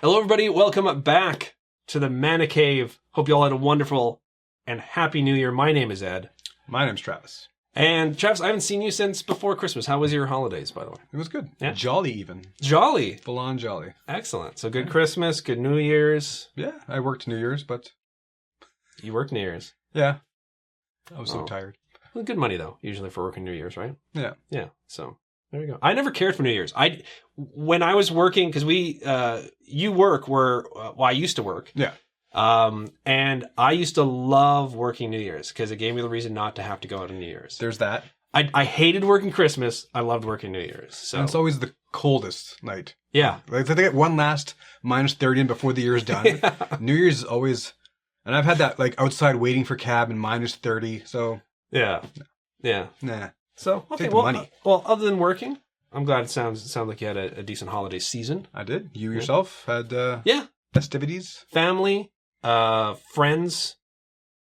Hello, everybody. Welcome back to the Mana Cave. Hope you all had a wonderful and happy New Year. My name is Ed. My name's Travis. And Travis, I haven't seen you since before Christmas. How was your holidays, by the way? It was good. Yeah? Jolly even. Jolly. Full on jolly. Excellent. So good Christmas, good New Year's. Yeah, I worked New Year's, but... You worked New Year's. Yeah. I was so tired. Well, good money, though, usually for working New Year's, right? Yeah. Yeah, so there you go. I never cared for New Year's. When I was working, because you work where, I used to work. Yeah. And I used to love working New Year's because it gave me the reason not to have to go out on New Year's. There's that. I hated working Christmas. I loved working New Year's. So And it's always the coldest night. yeah. Like, they get one last minus 30 in before the year is done. Yeah. New Year's is always... And I've had that, like, outside waiting for cab and minus 30, so... Yeah. Yeah. Nah. So, okay, Take the well, money. well, other than working, I'm glad it sounds like you had a decent holiday season. I did. You yourself had Yeah. festivities? Family, friends,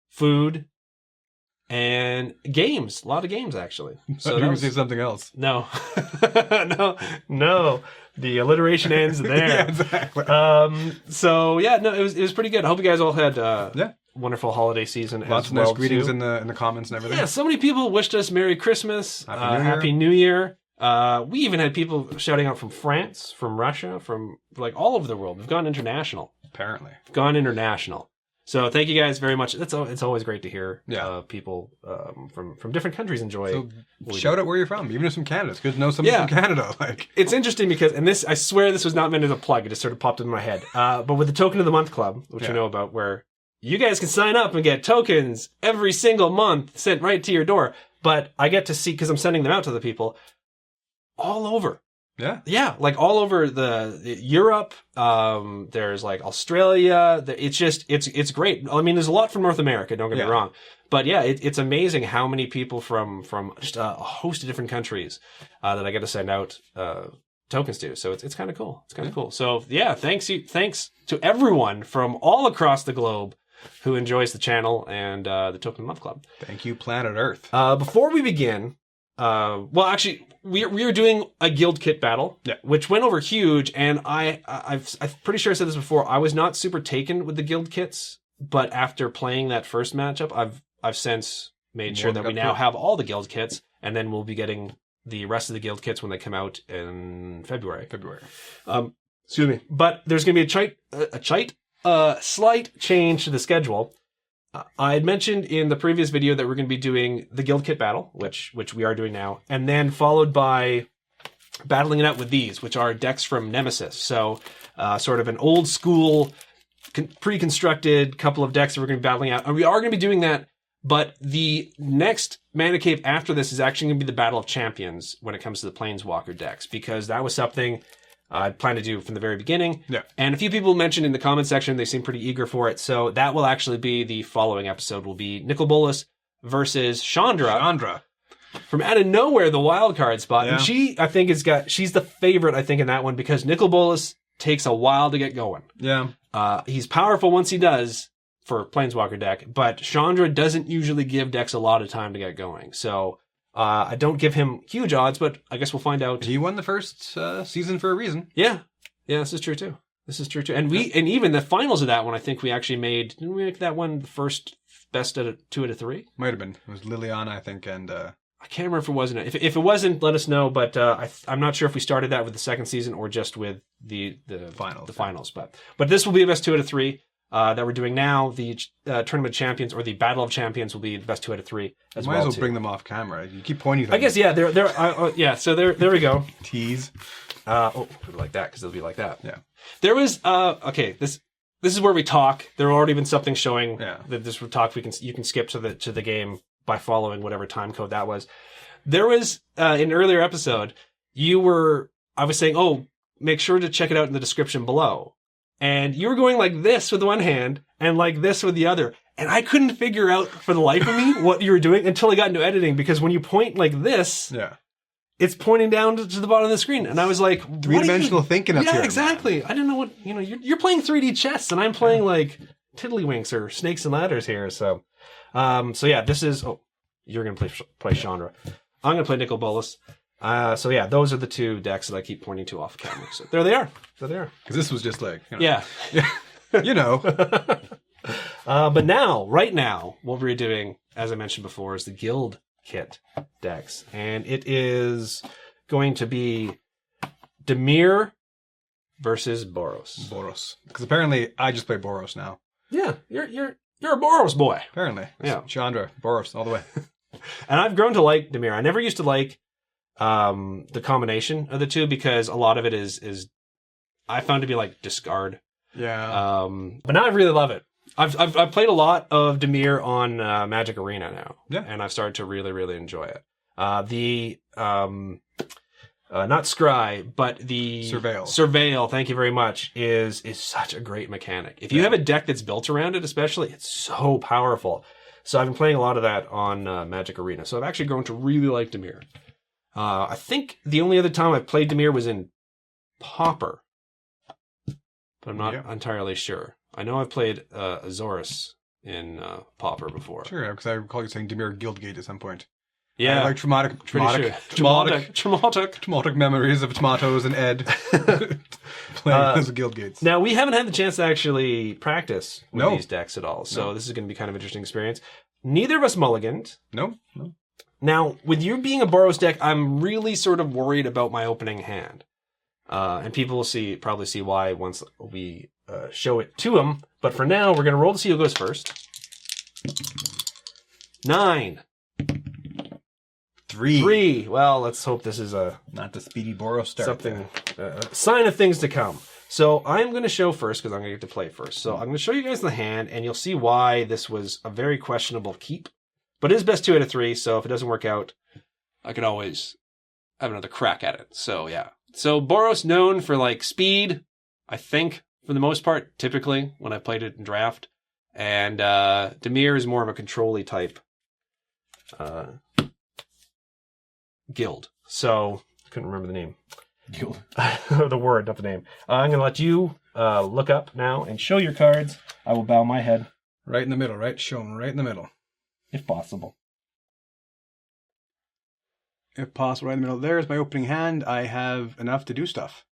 food, and games. A lot of games, actually. So you can say something else. No. No. The alliteration ends there. Yeah, exactly. So, yeah, no, it was pretty good. I hope you guys all had Yeah. wonderful holiday season Lots as of well, nice greetings too. in the comments and everything. Yeah, so many people wished us Merry Christmas, Happy New Year. Happy New Year. We even had people shouting out from France, from Russia, from like all over the world. We've gone international. Apparently. We've gone international. So thank you guys very much. It's always great to hear people from different countries enjoy. So shout out where you're from, even if from Canada. It's good to know someone from Canada. Like, it's interesting because, and this, I swear this was not meant as a plug. It just sort of popped in my head. But with the Token of the Month Club, which you know about, where you guys can sign up and get tokens every single month sent right to your door. But I get to see, because I'm sending them out to the people all over. yeah. Yeah, like all over the Europe. There's like Australia. It's just it's great. I mean, there's a lot from North America. Don't get me wrong, but yeah, it's amazing how many people from just a host of different countries that I get to send out tokens to. So it's kind of cool. It's kind of cool. So yeah, thanks to everyone from all across the globe who enjoys the channel and the Token of the Month Club. Thank you, Planet Earth. Before we begin. Well, actually, we are doing a guild kit battle, which went over huge, and I'm pretty sure I said this before. I was not super taken with the guild kits, but after playing that first matchup, I've since made sure that we now have all the guild kits, and then we'll be getting the rest of the guild kits when they come out in February. Excuse me, but there's going to be a slight change to the schedule. I had mentioned in the previous video that we're going to be doing the Guild Kit battle, which we are doing now, and then followed by battling it out with these, which are decks from Nemesis. So sort of an old school, pre-constructed couple of decks that we're going to be battling out. And we are going to be doing that, but the next Mana Cave after this is actually going to be the Battle of Champions when it comes to the Planeswalker decks, because that was something I'd planned to do from the very beginning. Yeah. And a few people mentioned in the comment section they seem pretty eager for it. So that will actually be the following episode. Will be Nicol Bolas versus Chandra. From out of nowhere, the wild card spot. Yeah. And she, I think, she's the favorite, I think, in that one, because Nicol Bolas takes a while to get going. Yeah. He's powerful once he does for Planeswalker deck, but Chandra doesn't usually give decks a lot of time to get going. So I don't give him huge odds, but I guess we'll find out. He won the first season for a reason. Yeah. Yeah, this is true too. And and even the finals of that one, I think we actually didn't we make that one the first best out of 2 out of 3? Might have been. It was Liliana, I think, and I can't remember if it wasn't. If it wasn't, let us know, but I'm not sure if we started that with the second season or just with the finals. But this will be the best 2 out of 3. That we're doing now. The Tournament of Champions or the Battle of Champions will be the best 2 out of 3 as well. Might as well bring them off camera. You keep pointing them. I guess, yeah. They're so there we go. Tease. Like that, because it'll be like that. Yeah. There was okay. This is where we talk. There already been something showing that this would talk. You can skip to the game by following whatever time code that was. There was in an earlier episode. I was saying, oh, make sure to check it out in the description below. And you were going like this with one hand and like this with the other. And I couldn't figure out for the life of me what you were doing until I got into editing, because when you point like this, it's pointing down to the bottom of the screen. And I was like, three-dimensional thinking up here. Yeah, exactly. Man. I didn't know what, you're playing 3D chess and I'm playing like Tiddlywinks or Snakes and Ladders here. So yeah, this is, you're going to play Chandra. I'm going to play Nicol Bolas. So yeah, those are the two decks that I keep pointing to off camera. So there they are. There they are. Because this was just like, Yeah. you know. But now, right now, what we're doing, as I mentioned before, is the Guild Kit decks. And it is going to be Dimir versus Boros. Boros. Because apparently I just play Boros now. Yeah, you're a Boros boy. Apparently. Yeah. Chandra, Boros, all the way. And I've grown to like Dimir. I never used to like the combination of the two because a lot of it is I found to be like discard. Yeah. But now I really love it. I've played a lot of Dimir on Magic Arena now. Yeah. And I've started to really, really enjoy it. Not Scry, but the Surveil, thank you very much, is such a great mechanic. If you have a deck that's built around it, especially, it's so powerful. So I've been playing a lot of that on Magic Arena. So I've actually grown to really like Dimir. I think the only other time I've played Dimir was in Pauper, but I'm not entirely sure. I know I've played Azorus in Pauper before. Sure, because I recall you saying Dimir Guild Gate at some point. Yeah. I like traumatic memories of tomatoes and Ed playing as Guild Gates. Now, we haven't had the chance to actually practice with these decks at all, so this is going to be kind of an interesting experience. Neither of us mulliganed. No. Now, with you being a Boros deck, I'm really sort of worried about my opening hand. And people will probably see why once we show it to them. But for now, we're going to roll to see who goes first. 9. 3. Well, let's hope this is not the speedy Boros start. Something, sign of things to come. So I'm going to show first because I'm going to get to play first. So I'm going to show you guys the hand, and you'll see why this was a very questionable keep. But it is best 2 out of 3, so if it doesn't work out, I can always have another crack at it. So yeah. So Boros known for like speed, I think, for the most part, typically when I played it in draft. And Dimir is more of a control-y type guild. So, couldn't remember the name. Guild. The word, not the name. I'm going to let you look up now and show your cards. I will bow my head. Right in the middle, right? Shown right in the middle. If possible. If possible, right in the middle. There's my opening hand. I have enough to do stuff.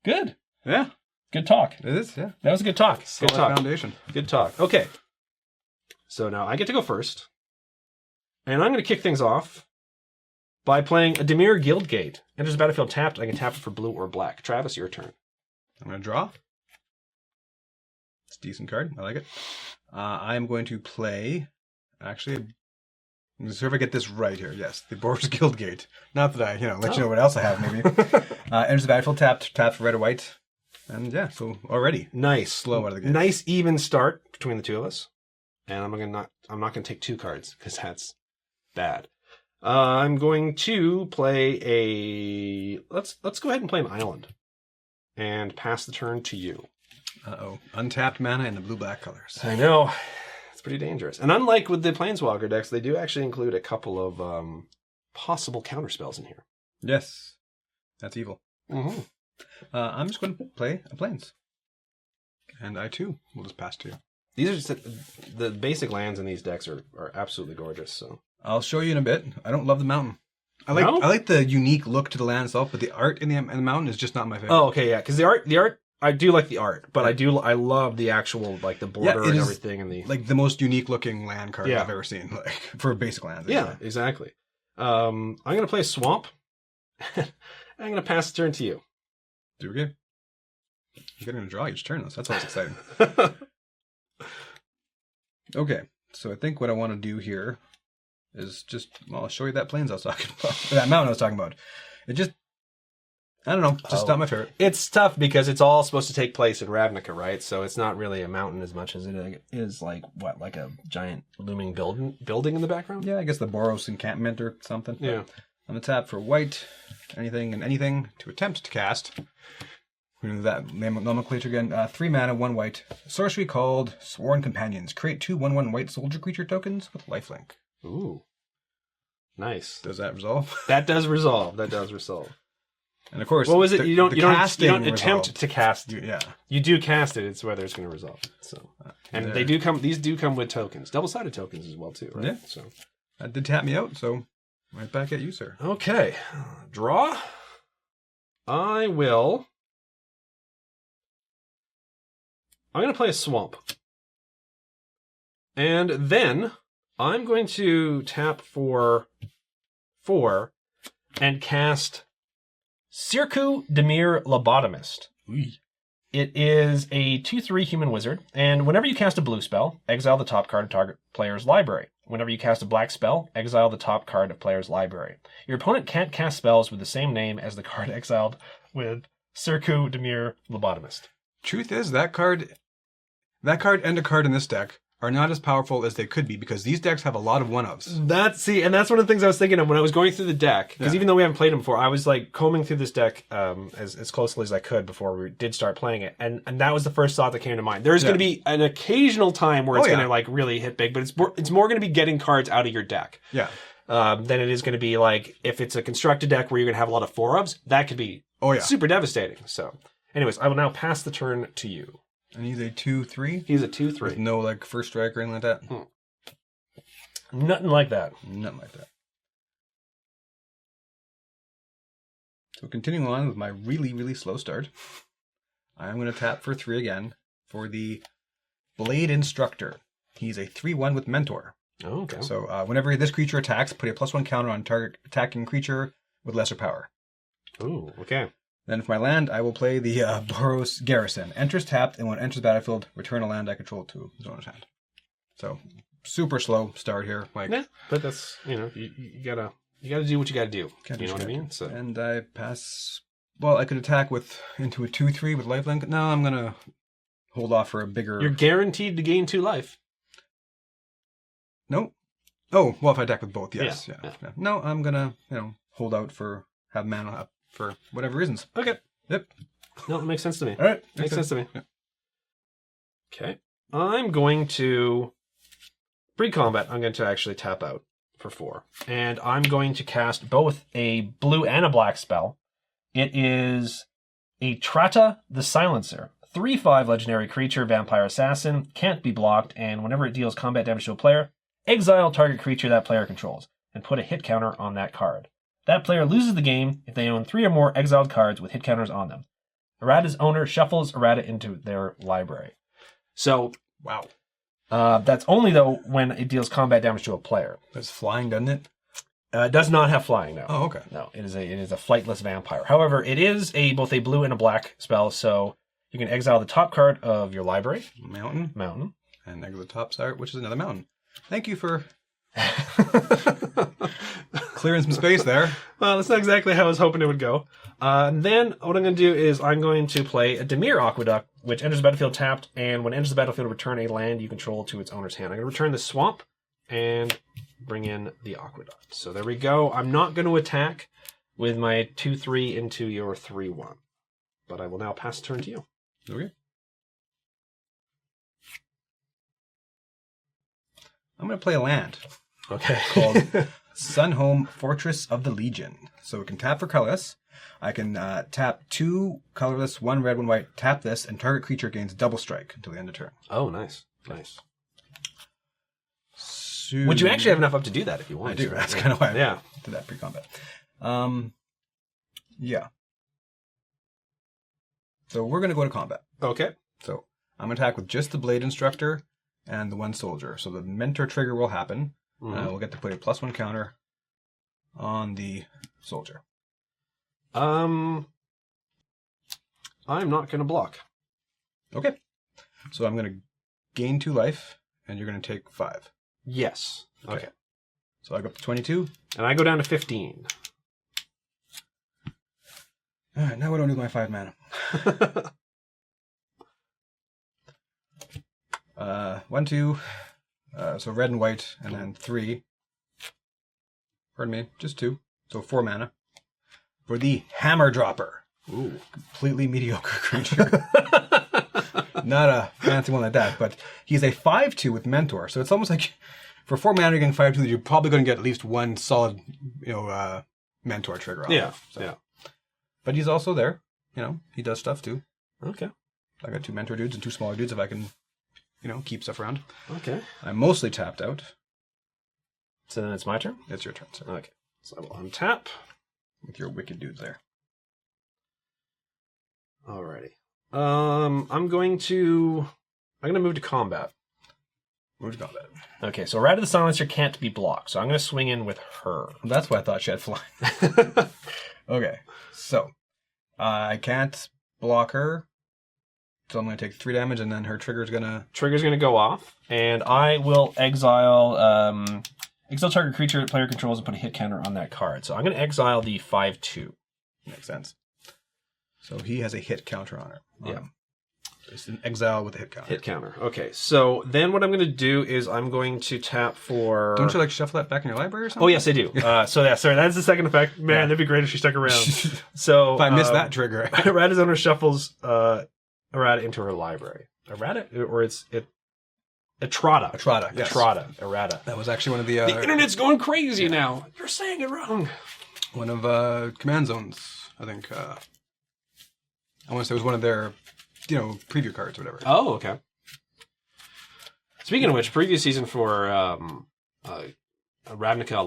Good. Yeah. Good talk. It is, yeah. That was a good talk. Solid good talk. Foundation. Good talk. Okay. So now I get to go first. And I'm going to kick things off by playing a Dimir Guild Gate. Enters the battlefield tapped. I can tap it for blue or black. Travis, your turn. I'm going to draw. It's a decent card. I like it. I'm going to play... Actually, I'm going to see if I get this right here. Yes, the Boros Guild Gate. Not that I, let you know what else I have, maybe. Enters the battlefield tapped for red or white. And yeah, so already. Nice. Slow out of the gate. Nice even start between the two of us. And I'm not going to take 2 cards because that's bad. I'm going to play a... Let's go ahead and play an island. And pass the turn to you. Uh-oh. Untapped mana in the blue-black colors. I know. It's pretty dangerous. And unlike with the Planeswalker decks, they do actually include a couple of possible counterspells in here. Yes. That's evil. Mm-hmm. I'm just going to play a Plains. And I, too, will just pass to you. These are just... The basic lands in these decks are absolutely gorgeous, so... I'll show you in a bit. I don't love the mountain. I like the unique look to the land itself, but the art in the mountain is just not my favorite. Oh, okay, yeah, because the art, I do like the art, but I love the actual like the border and everything and the like the most unique looking land card I've ever seen, like for basic lands. Yeah, exactly. I'm gonna play Swamp. I'm gonna pass the turn to you. Do okay. You're getting to draw each turn. That's always exciting. Okay, so I think what I want to do here is just, I'll show you that plains I was talking about. That mountain I was talking about. It just, I don't know, just not my favorite. It's tough because it's all supposed to take place in Ravnica, right? So it's not really a mountain as much as it is like a giant looming building in the background? Yeah, I guess the Boros encampment or something. Yeah. On the tap for white, anything and anything to attempt to cast. We're going to do that nomenclature again. 3 mana, 1 white. Sorcery called Sworn Companions. Create 2 1/1 white soldier creature tokens with lifelink. Ooh. Nice. Does that resolve? That does resolve. And of course, what was it? You don't attempt to cast. Yeah. You do cast it. It's whether it's going to resolve. So, and these do come with tokens, double-sided tokens as well too, right? Yeah. So that did tap me out. So Right back at you, sir. Okay. Draw. I'm going to play a swamp. And then I'm going to tap for 4 and cast Circu Dimir Lobotomist. Ooh. It is a 2/3 human wizard, and whenever you cast a blue spell, exile the top card of target player's library. Whenever you cast a black spell, exile the top card of player's library. Your opponent can't cast spells with the same name as the card exiled with Circu Dimir Lobotomist. Truth is, that card and a card in this deck are not as powerful as they could be because these decks have a lot of one-ofs. And that's one of the things I was thinking of when I was going through the deck. Because even though we haven't played them before, I was like combing through this deck as closely as I could before we did start playing it, and that was the first thought that came to mind. There's going to be an occasional time where it's going to like really hit big, but it's more going to be getting cards out of your deck. Yeah. Than it is going to be like if it's a constructed deck where you're going to have a lot of 4-ofs, that could be super devastating. So, anyways, I will now pass the turn to you. And he's a 2/3? He's a 2/3. With no like first strike or anything like that? Nothing like that. Nothing like that. So continuing on with my really, really slow start, I'm going to tap for 3 again for the Blade Instructor. He's a 3/1 with Mentor. Oh, okay. So whenever this creature attacks, put a +1 counter on target attacking creature with lesser power. Ooh, okay. Then for my land, I will play the Boros Garrison. Enters tapped, and when it enters the battlefield, return a land I control to his owner's hand. So super slow start here. Like, yeah, but that's you gotta do what you gotta do. You know what I mean? So and I pass. Well, I could attack into a 2/3 with lifelink. No, I'm gonna hold off for a bigger. You're guaranteed to gain 2 life. No. Oh, well, if I attack with both, yes. Yeah. No, I'm gonna hold out have mana up for whatever reasons. Okay. Yep. No, it makes sense to me. All right. Makes sense to me. Yeah. Okay. I'm going to pre-combat. I'm going to actually tap out for 4. And I'm going to cast both a blue and a black spell. It is a Trata the Silencer. 3/5 legendary creature, vampire assassin, can't be blocked, and whenever it deals combat damage to a player, exile target creature that player controls, and put a hit counter on that card. That player loses the game if they own 3 or more exiled cards with hit counters on them. Errata's owner shuffles errata into their library. So, wow. That's only, though, when it deals combat damage to a player. That's flying, doesn't it? It does not have flying, no. Oh, okay. No, it is a flightless vampire. However, it is both a blue and a black spell, so you can exile the top card of your library. Mountain. And exile the top card, which is another mountain. Thank you for clearing some space there. Well, that's not exactly how I was hoping it would go. And then what I'm going to do is I'm going to play a Dimir Aqueduct, which enters the battlefield tapped, and when it enters the battlefield, return a land you control to its owner's hand. I'm going to return the swamp and bring in the Aqueduct. So there we go. I'm not going to attack with my 2/3 into your 3/1, but I will now pass the turn to you. Okay. I'm going to play a land. Okay. Called Sunhome Fortress of the Legion. So we can tap for colorless. I can tap 2 colorless, 1 red, 1 white, tap this, and target creature gains double strike until the end of turn. Oh, nice. Nice. So, Would you actually have enough up to do that if you wanted I do. to? That's kind of why I did that pre-combat. Yeah. So we're going to go to combat. Okay. So I'm going to attack with just the Blade Instructor and the 1 soldier. So the Mentor trigger will happen. Mm-hmm. We'll get to put a +1 counter on the soldier. I'm not going to block. Okay. So I'm going to gain 2 life, and you're going to take 5. Yes. Okay. So I go up to 22. And I go down to 15. All right, now what do I do with my 5 mana? 1, 2. So red and white, and then 3. Pardon me, just 2. So 4 mana. For the Hammer Dropper. Ooh. Completely mediocre creature. Not a fancy one like that, but he's a 5/2 with Mentor. So it's almost like for 4 mana, you're getting 5/2. You're probably going to get at least 1 solid, Mentor trigger on. Yeah, So. yeah. But he's also there. He does stuff too. Okay. I got 2 Mentor dudes and 2 smaller dudes if I can, keep stuff around. Okay. I'm mostly tapped out. So then it's my turn? It's your turn, sir. Okay. So I will untap. With your wicked dudes there. Alrighty. I'm going to move to combat. Move to combat. Okay, so Rat of the Silencer can't be blocked, so I'm going to swing in with her. That's why I thought she had flying. Okay, so I can't block her. So I'm going to take 3 damage, and then her trigger's going to go off. And I will exile target creature that player controls and put a hit counter on that card. So I'm going to exile the 5/2. Makes sense. So he has a hit counter on her. Yeah. It's an exile with a hit counter. Hit counter. Okay, so then what I'm going to do is I'm going to tap for... Don't you like shuffle that back in your library or something? Oh, yes, I do. Sorry, that's the second effect. Man, that'd be great if she stuck around. So if I missed that trigger. Errata's owner shuffles Errata into her library. Errata? Or it's Etrata. Etrata, yes. Etrata. Errata. That was actually one of the... the internet's going crazy now. You're saying it wrong. One of Command Zone's, I think... I want to say it was one of their... preview cards or whatever. Oh, okay. Speaking of which, previous season for Ravnica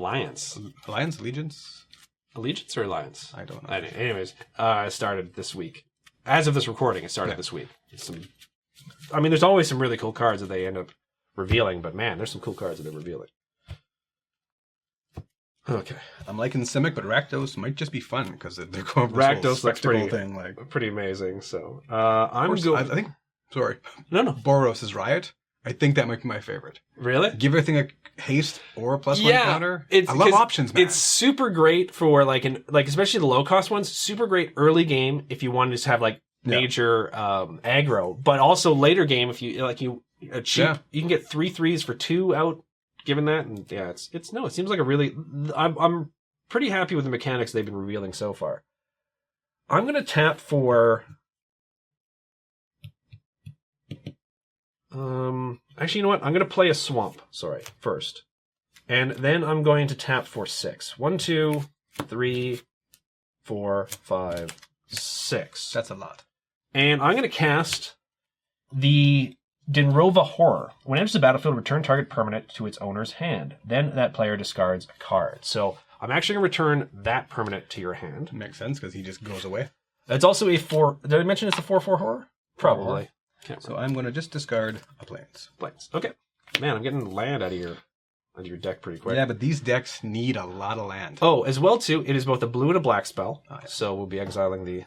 Allegiance or Alliance? I don't know. Anyways, it started this week. As of this recording, it started this week. There's always some really cool cards that they end up revealing, but man, there's some cool cards that they're revealing. Okay. I'm liking Simic, but Rakdos might just be fun because they're going for Rakdos looks pretty amazing. So I think. Sorry. No. Boros is Riot. I think that might be my favorite. Really? Give everything a haste or a +1 counter. I love options, man. It's super great for especially the low cost ones. Super great early game if you wanted to have major aggro, but also later game if you cheap. You can get 3/3s for 2 out. Given that, and it seems like a really... I'm pretty happy with the mechanics they've been revealing so far. I'm going to tap for... Actually, you know what? I'm going to play a Swamp, first. And then I'm going to tap for 6. 1, 2, 3, 4, 5, 6. That's a lot. And I'm going to cast the... Dinrova Horror. When it enters the battlefield, return target permanent to its owner's hand. Then that player discards a card. So I'm actually going to return that permanent to your hand. Makes sense, because he just goes away. It's also a 4... Did I mention it's a 4/4 horror? Probably. So I'm going to just discard a Plains. Okay. Man, I'm getting land out of your deck pretty quick. Yeah, but these decks need a lot of land. Oh, as well, too, it is both a blue and a black spell. Oh, yeah. So we'll be exiling the...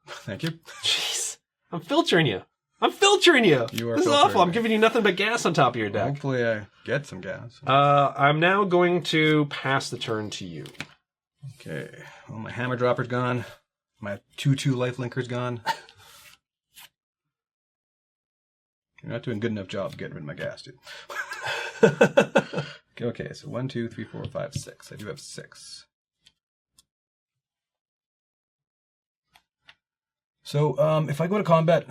Thank you. Jeez. I'm filtering you. You are This is awful. I'm giving you nothing but gas on top of your deck. Hopefully I get some gas. I'm now going to pass the turn to you. Okay. Well, my hammer dropper's gone. My 2/2 lifelinker's gone. You're not doing a good enough job getting rid of my gas, dude. Okay, so 1, 2, 3, 4, 5, 6. I do have 6. So, if I go to combat...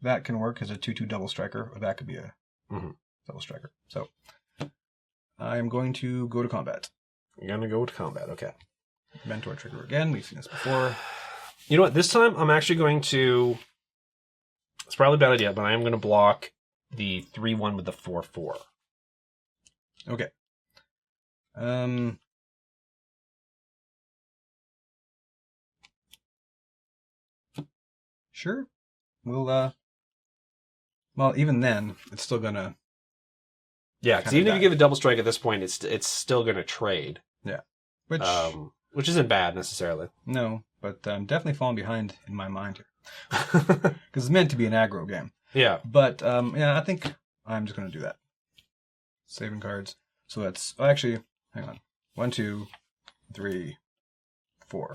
That can work as a 2/2 double striker, or that could be a double striker. So, I'm going to go to combat. You're going to go to combat, okay. Mentor trigger again. We've seen this before. You know what? This time, I'm actually going to... It's probably a bad idea, but I am going to block the 3/1 with the 4/4. Okay. Sure. We'll, well, even then, it's still gonna... Yeah, because even if you give a double strike at this point, it's still gonna trade. Yeah. Which isn't bad, necessarily. No, but I'm definitely falling behind in my mind here. Because it's meant to be an aggro game. Yeah. But, yeah, I think I'm just gonna do that. Saving cards. So that's... Oh, actually, hang on. 1, 2, 3, 4.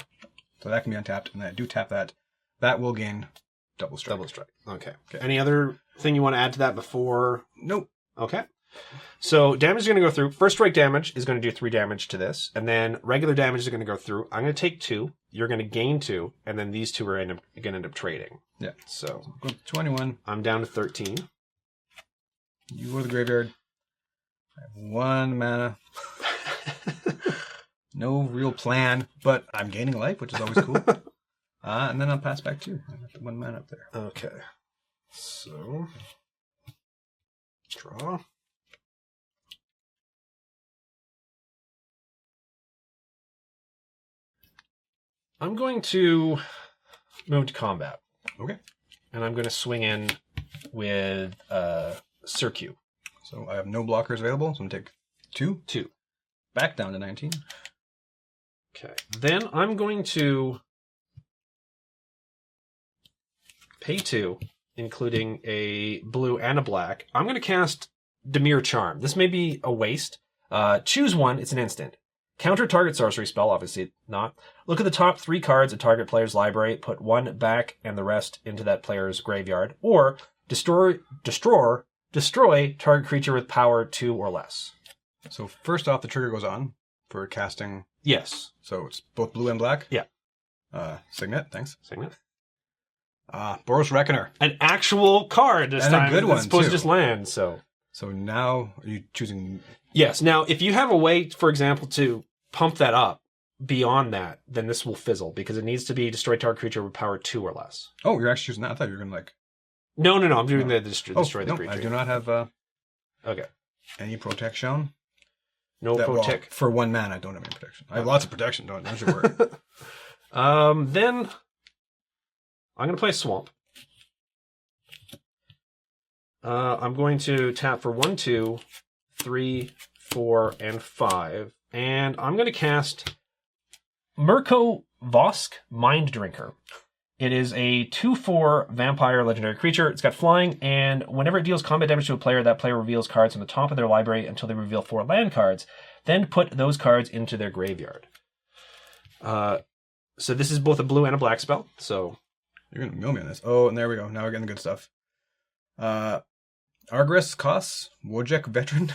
So that can be untapped, and then I do tap that. That will gain... Double strike. Okay. Any other thing you want to add to that before? Nope. Okay. So damage is going to go through. First strike damage is going to do 3 damage to this, and then regular damage is going to go through. I'm going to take 2. You're going to gain 2, and then these 2 are going to end up trading. Yeah. So go to 21. I'm down to 13. You go to the graveyard. I have 1 mana. No real plan, but I'm gaining life, which is always cool. And then I'll pass back 2. I got the 1 mana up there. Okay. So, draw. I'm going to move to combat. Okay. And I'm going to swing in with Circu. So I have no blockers available, so I'm going to take 2. 2. Back down to 19. Okay. Then I'm going to pay 2, including a blue and a black. I'm going to cast Dimir Charm. This may be a waste. Choose one. It's an instant. Counter target sorcery spell, obviously not. Look at the top 3 cards of target player's library, put 1 back and the rest into that player's graveyard, or destroy target creature with power 2 or less. So first off, the trigger goes on for casting. Yes. So it's both blue and black? Yeah. Signet, thanks. Signet. Boros Reckoner. An actual card this And time. a good one, It's supposed too. to just land, so... So now, are you choosing... Yes. Now, if you have a way, for example, to pump that up beyond that, then this will fizzle, because it needs to be destroy target creature with power 2 or less. Oh, you're actually choosing that? I thought you were going to like... No. I'm doing the destroy the no, creature. I do not have Okay. any protection. No protect. For 1 mana, I don't have any protection. I have lots of protection, don't you worry. Then I'm going to play Swamp. I'm going to tap for 1, 2, 3, 4, and 5. And I'm going to cast Mirko Vosk, Mind Drinker. It is a 2/4 vampire legendary creature. It's got flying, and whenever it deals combat damage to a player, that player reveals cards from the top of their library until they reveal 4 land cards. Then put those cards into their graveyard. So this is both a blue and a black spell. So You're going to mill me on this. Oh, and there we go. Now we're getting the good stuff. Argris Kos, Wojek Veteran.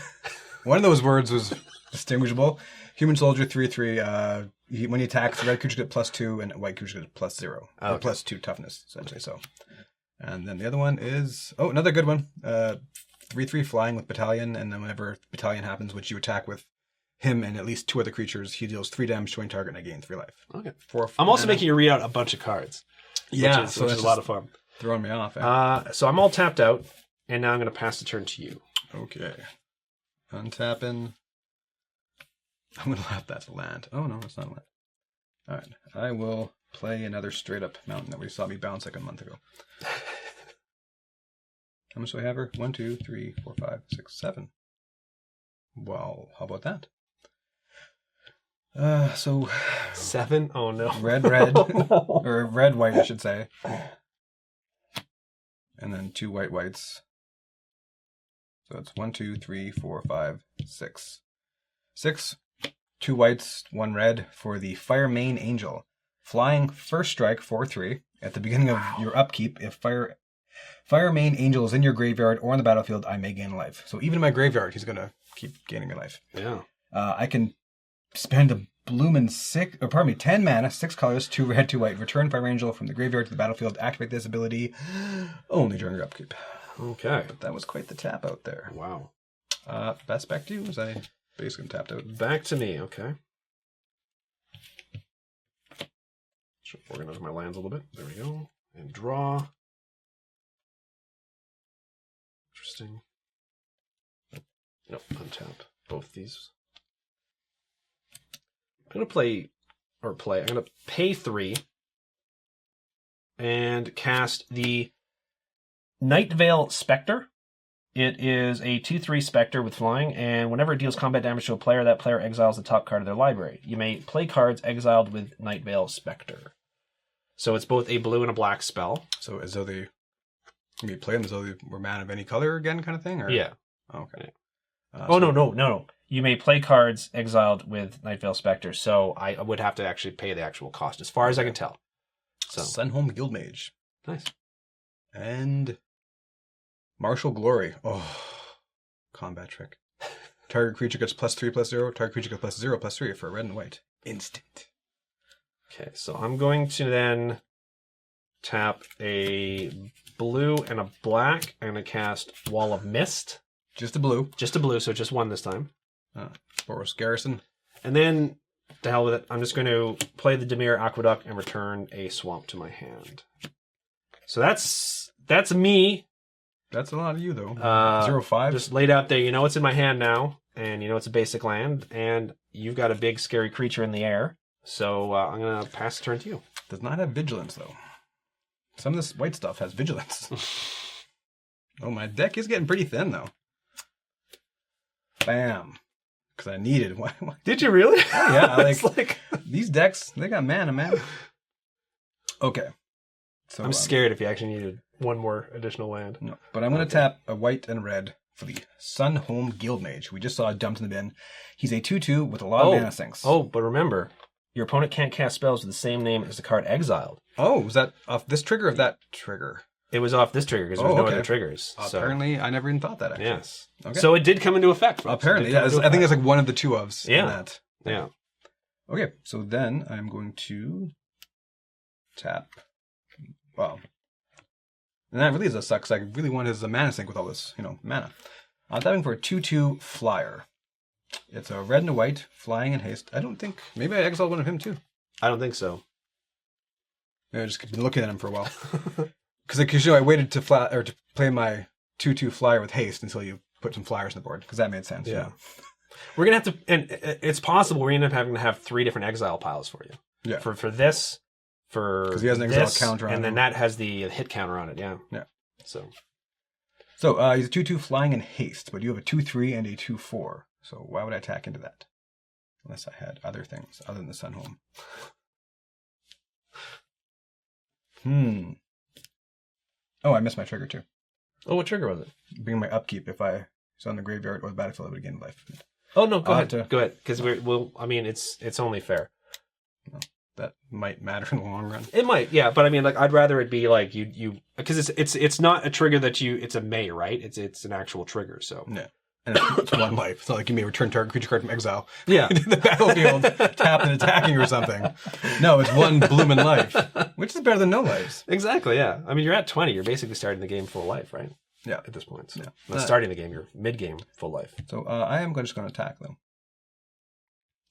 One of those words was distinguishable. Human Soldier 3/3. When he attacks, red creature get +2 and white creature get +0. Oh, Or +2 toughness, essentially. So, and then the other one is another good one. 3/3 flying with Battalion, and then whenever Battalion happens, which you attack with him and at least 2 other creatures, he deals 3 damage to any target and I gain 3 life. okay. 4 I'm also mana. making you read out a bunch of cards. Yeah, which so is that's a lot of fun. throwing me off. Eh? So I'm all tapped out, and now I'm going to pass the turn to you. Okay. Untapping. I'm going to let that land. Oh, no, it's not land. All right. I will play another straight up mountain that we saw me bounce like a month ago. How much do I have her? 1, 2, 3, 4, 5, 6, 7. Well, how about that? So 7? Oh, no. red, or red, white, I should say. And then 2 whites. So it's 1, 2, 3, 4, 5, 6. 6, 2 whites, 1 red for the Fire Main Angel. Flying first strike 4/3 at the beginning of your upkeep. If Fire Main Angel is in your graveyard or on the battlefield, I may gain life. So even in my graveyard, he's gonna keep gaining a life. Yeah. I can spend a bloomin' 10 mana, 6 colors, 2 red, 2 white. Return Fire Angel from the graveyard to the battlefield. Activate this ability only during your upkeep. Okay. But that was quite the tap out there. Wow. Best back to you, as I basically tapped out. Back to me, okay. Should organize my lands a little bit. There we go. And draw. Interesting. Nope, untap both these. I'm going to pay 3 and cast the Nightvale Spectre. It is a 2/3 Spectre with flying, and whenever it deals combat damage to a player, that player exiles the top card of their library. You may play cards exiled with Nightvale Spectre. So it's both a blue and a black spell. So as though they can you play them as though they were mana of any color again, kind of thing? Or? Yeah. Oh, okay. No. You may play cards exiled with Nightvale Spectre, so I would have to actually pay the actual cost, as far as I can tell. So Sunhome Guildmage. nice. And Martial Glory. Oh, combat trick. Target creature gets +3/+0. Target creature gets +0/+3 for red and white. Instant. Okay, so I'm going to then tap a blue and a black. I'm going to cast Wall of Mist. Just a blue. Just a blue, so just 1 this time. Boros Garrison. And then, to hell with it, I'm just going to play the Dimir Aqueduct and return a swamp to my hand. So that's me. That's a lot of you, though. 0/5. Just laid out there. You know what's in my hand now, and you know it's a basic land, and you've got a big scary creature in the air. So I'm going to pass the turn to you. Does not have vigilance, though. Some of this white stuff has vigilance. Oh, my deck is getting pretty thin, though. Bam. Because I needed one. Did you really? Oh, yeah. It's like... These decks, they got mana, man. Okay. So I'm scared if you actually needed one more additional land. No, but I'm going to tap a white and a red for the Sunhome Guild Mage. We just saw dumped in the bin. He's a 2/2 with a lot of mana sinks. Oh, but remember, your opponent can't cast spells with the same name as the card exiled. Oh, was that off this trigger or that trigger? It was off this trigger because there's no other triggers. Apparently, I never even thought that, actually. Yes. Okay. So it did come into effect. Folks. Apparently, yeah. I think it's like one of the two ofs in Yeah. that. Yeah. Okay, so then I'm going to tap. Wow. And that really is a suck, because I really want his mana sink with all this, mana. I'm tapping for a 2/2 flyer. It's a red and a white, flying and haste. I don't think... Maybe I exiled one of him, too. I don't think so. Maybe I just been looking at him for a while. Because I waited to play my 2/2 flyer with haste until you put some flyers on the board, because that made sense. Yeah. We're going to have to... And it's possible we're going to end up having to have 3 different exile piles for you. Yeah. For this... Because he has an exile counter on it. and then that has the hit counter on it, yeah. Yeah. So he's a 2/2 flying and haste, but you have a 2/3 and a 2/4. So why would I attack into that? Unless I had other things other than the Sunhome. Oh, I missed my trigger too. Oh, what trigger was it? Being my upkeep if I was on the graveyard or the battlefield, I would gain life. Oh no, go ahead. Go ahead, because I mean, it's only fair. That might matter in the long run. It might, yeah, but I mean, like, I'd rather it be like you because it's not a trigger that it's a May, right? It's an actual trigger, so yeah. And it's 1 life. It's not like you may return target creature card from exile. Yeah, to the battlefield, tapped and attacking or something. No, it's 1 blooming life, which is better than no lives. Exactly. Yeah, I mean, you're at 20. You're basically starting the game full life, right? Yeah, at this point. So. Yeah, not starting the game. You're mid-game full life. So I am just going to attack them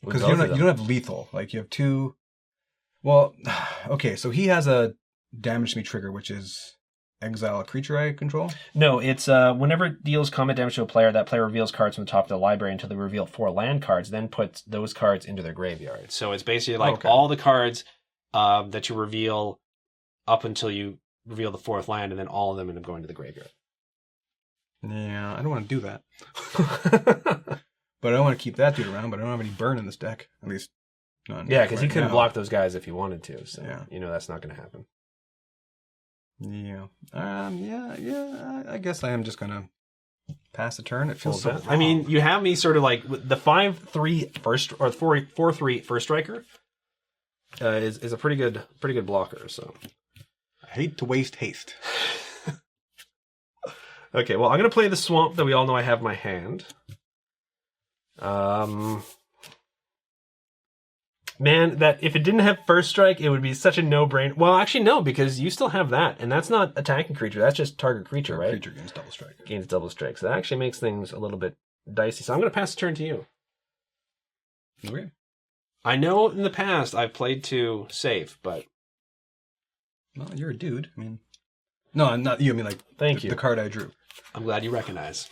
because you don't have lethal. Like you have 2. Well, okay, so he has a damage me trigger, which is exile a creature I control? No, it's whenever it deals combat damage to a player, that player reveals cards from the top of the library until they reveal 4 land cards, then puts those cards into their graveyard. So it's basically like all the cards that you reveal up until you reveal the 4th land, and then all of them end up going to the graveyard. Yeah, I don't want to do that. But I don't want to keep that dude around, but I don't have any burn in this deck. At least none. Yeah, because he couldn't block those guys if he wanted to, so that's not going to happen. Yeah. I guess I am just going to pass the turn. It feels so wrong. I mean, you have me sort of like the 5/3 first or 4/3 first striker is a pretty good blocker, so I hate to waste haste. Okay, well, I'm going to play the swamp that we all know I have in my hand. Man, that if it didn't have first strike, it would be such a no-brainer. Well, actually, no, because you still have that, and that's not attacking creature. That's just target creature, right? Creature gains double strike. Gains double strike. So that actually makes things a little bit dicey. So I'm going to pass the turn to you. Okay. I know in the past I've played too safe, but... Well, you're a dude. I mean... No, I'm not you. I mean, like, Thank you. The card I drew. I'm glad you recognize.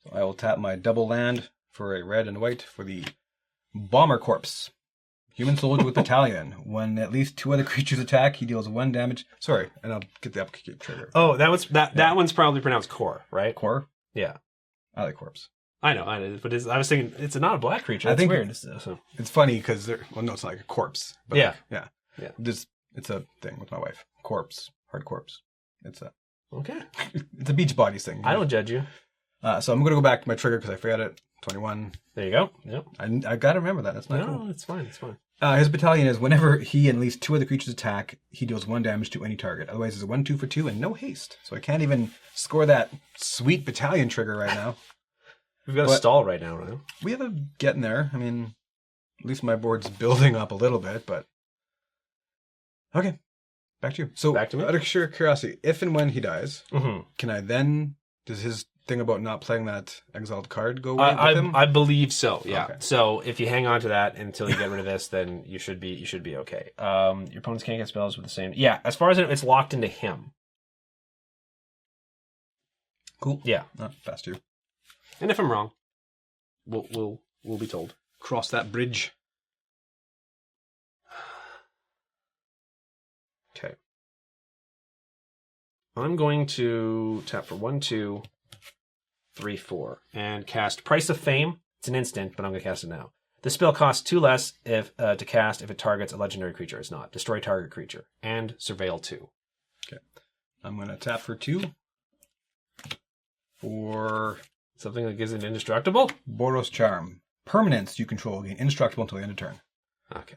So I will tap my double land for a red and white for the Bomber Corpse. Human soldier with battalion. When at least 2 other creatures attack, he deals 1 damage. Sorry, and I'll get the upkeep trigger. Oh, that one's probably pronounced core, right? Core? Yeah. I like Corpse. I know, but I was thinking it's not a black creature. That's weird. It's funny because it's not like a corpse. But yeah. Yeah. It's a thing with my wife. Corpse. Hard corpse. It's a beach bodies thing. I don't judge you. So I'm going to go back to my trigger because I forgot it. 21. There you go. Yep. I got to remember that. That's not cool. No, it's fine. It's fine. His battalion is whenever he and at least 2 other creatures attack, he deals 1 damage to any target. Otherwise, it's a 1/2 for 2 and no haste. So I can't even score that sweet battalion trigger right now. We've got a stall right now, right? We have a getting there. I mean, at least my board's building up a little bit, but okay. Back to you. So, back to me. Out of sheer curiosity, if and when he dies, can I then? Does his thing about not playing that exiled card go away with him? I believe so. Yeah. Okay. So if you hang on to that until you get rid of this, then you should be okay. Your opponents can't get spells with the same. Yeah. As far as it's locked into him. Cool. Yeah. Fast you. And if I'm wrong, we'll be told. Cross that bridge. Okay. I'm going to tap for 1, 2, 3, 4, and cast Price of Fame. It's an instant, but I'm going to cast it now. This spell costs 2 less if to cast if it targets a legendary creature. It's not. Destroy target creature. And Surveil 2. Okay. I'm going to tap for 2. For something that gives it indestructible? Boros Charm. Permanents you control gain indestructible until the end of turn. Okay.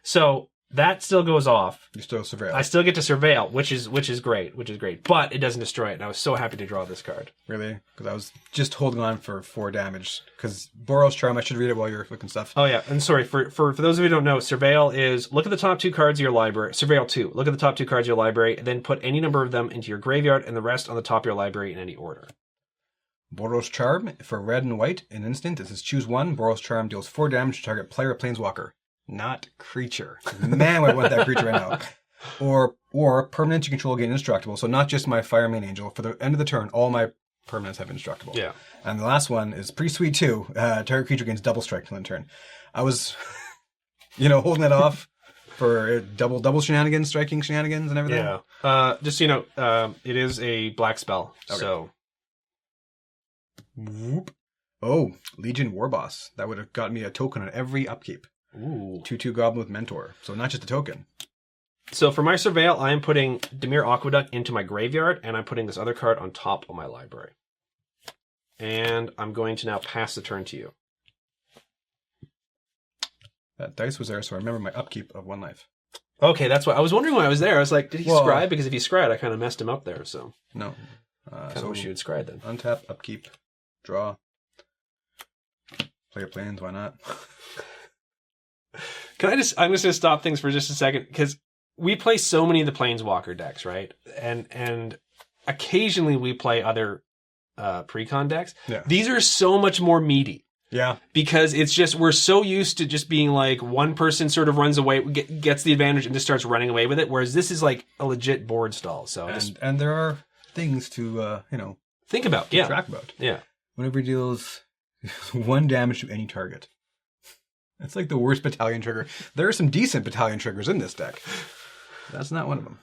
So that still goes off. You still surveil. I still get to surveil, which is great, but it doesn't destroy it. And I was so happy to draw this card. Really? Because I was just holding on for 4 damage. Because Boros Charm, I should read it while you're looking stuff. Oh yeah, and sorry for those of you who don't know, surveil is look at the top 2 cards of your library. Surveil 2. Look at the top 2 cards of your library, and then put any number of them into your graveyard, and the rest on the top of your library in any order. Boros Charm for red and white. An instant. It says choose 1. Boros Charm deals 4 damage to target player or planeswalker. Not creature. Man, I want that creature right now. Or permanent you control gain indestructible. So not just my Fire Main Angel. For the end of the turn, all my permanents have indestructible. Yeah. And the last one is pretty sweet too. Target creature gains double strike till end turn. I was, holding it off for double shenanigans, striking shenanigans, and everything. Yeah. Just so you know, it is a black spell. Okay. So. Whoop. Oh, Legion Warboss. That would have got me a token on every upkeep. Ooh. 2/2 Goblin with Mentor. So not just a token. So for my surveil, I am putting Dimir Aqueduct into my graveyard, and I'm putting this other card on top of my library. And I'm going to now pass the turn to you. That dice was there, so I remember my upkeep of 1 life. Okay, that's why I was wondering why I was there. I was like, did he scry? Because if he scried, I kind of messed him up there. So no. I wish you had scried then. Untap, upkeep, draw. Play your planes, why not? I'm just going to stop things for just a second, because we play so many of the Planeswalker decks, right? And occasionally we play other precon decks. Yeah. These are so much more meaty. Yeah. Because it's just, we're so used to just being like, one person sort of runs away, gets the advantage and just starts running away with it, whereas this is like a legit board stall. So and there are things to, think about, track about. Yeah. Whenever he deals 1 damage to any target. That's like the worst battalion trigger. There are some decent battalion triggers in this deck. That's not one of them.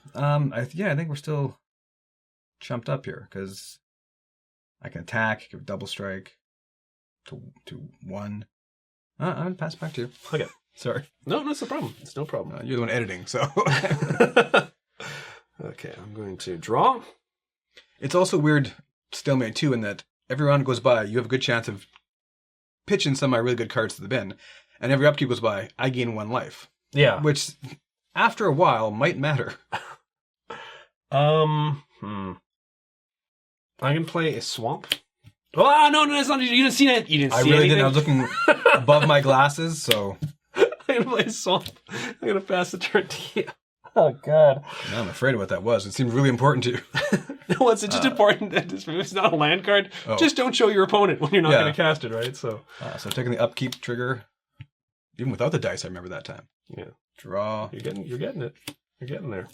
I think we're still chumped up here because I can attack, give double strike to 1. I'm gonna pass it back to you. Okay, sorry. No, that's no problem. It's no problem. You're the one editing, so. Okay, I'm going to draw. It's also weird stalemate too, in that every round goes by, you have a good chance of pitching some of my really good cards to the bin. And every upkeep goes by, I gain 1 life. Yeah. Which, after a while, might matter. I can play a swamp. Oh, no, that's not. You didn't see that. You didn't see I really anything. didn't. I was looking above my glasses, so. I'm going to play a swamp. I'm going to pass the turn to you. Oh, God. No, I'm afraid of what that was. It seemed really important to you. No, it's just important that it's not a land card. Oh. Just don't show your opponent when you're not going to cast it, right? So taking the upkeep trigger, even without the dice, I remember that time. Yeah. Draw. You're getting it. You're getting there.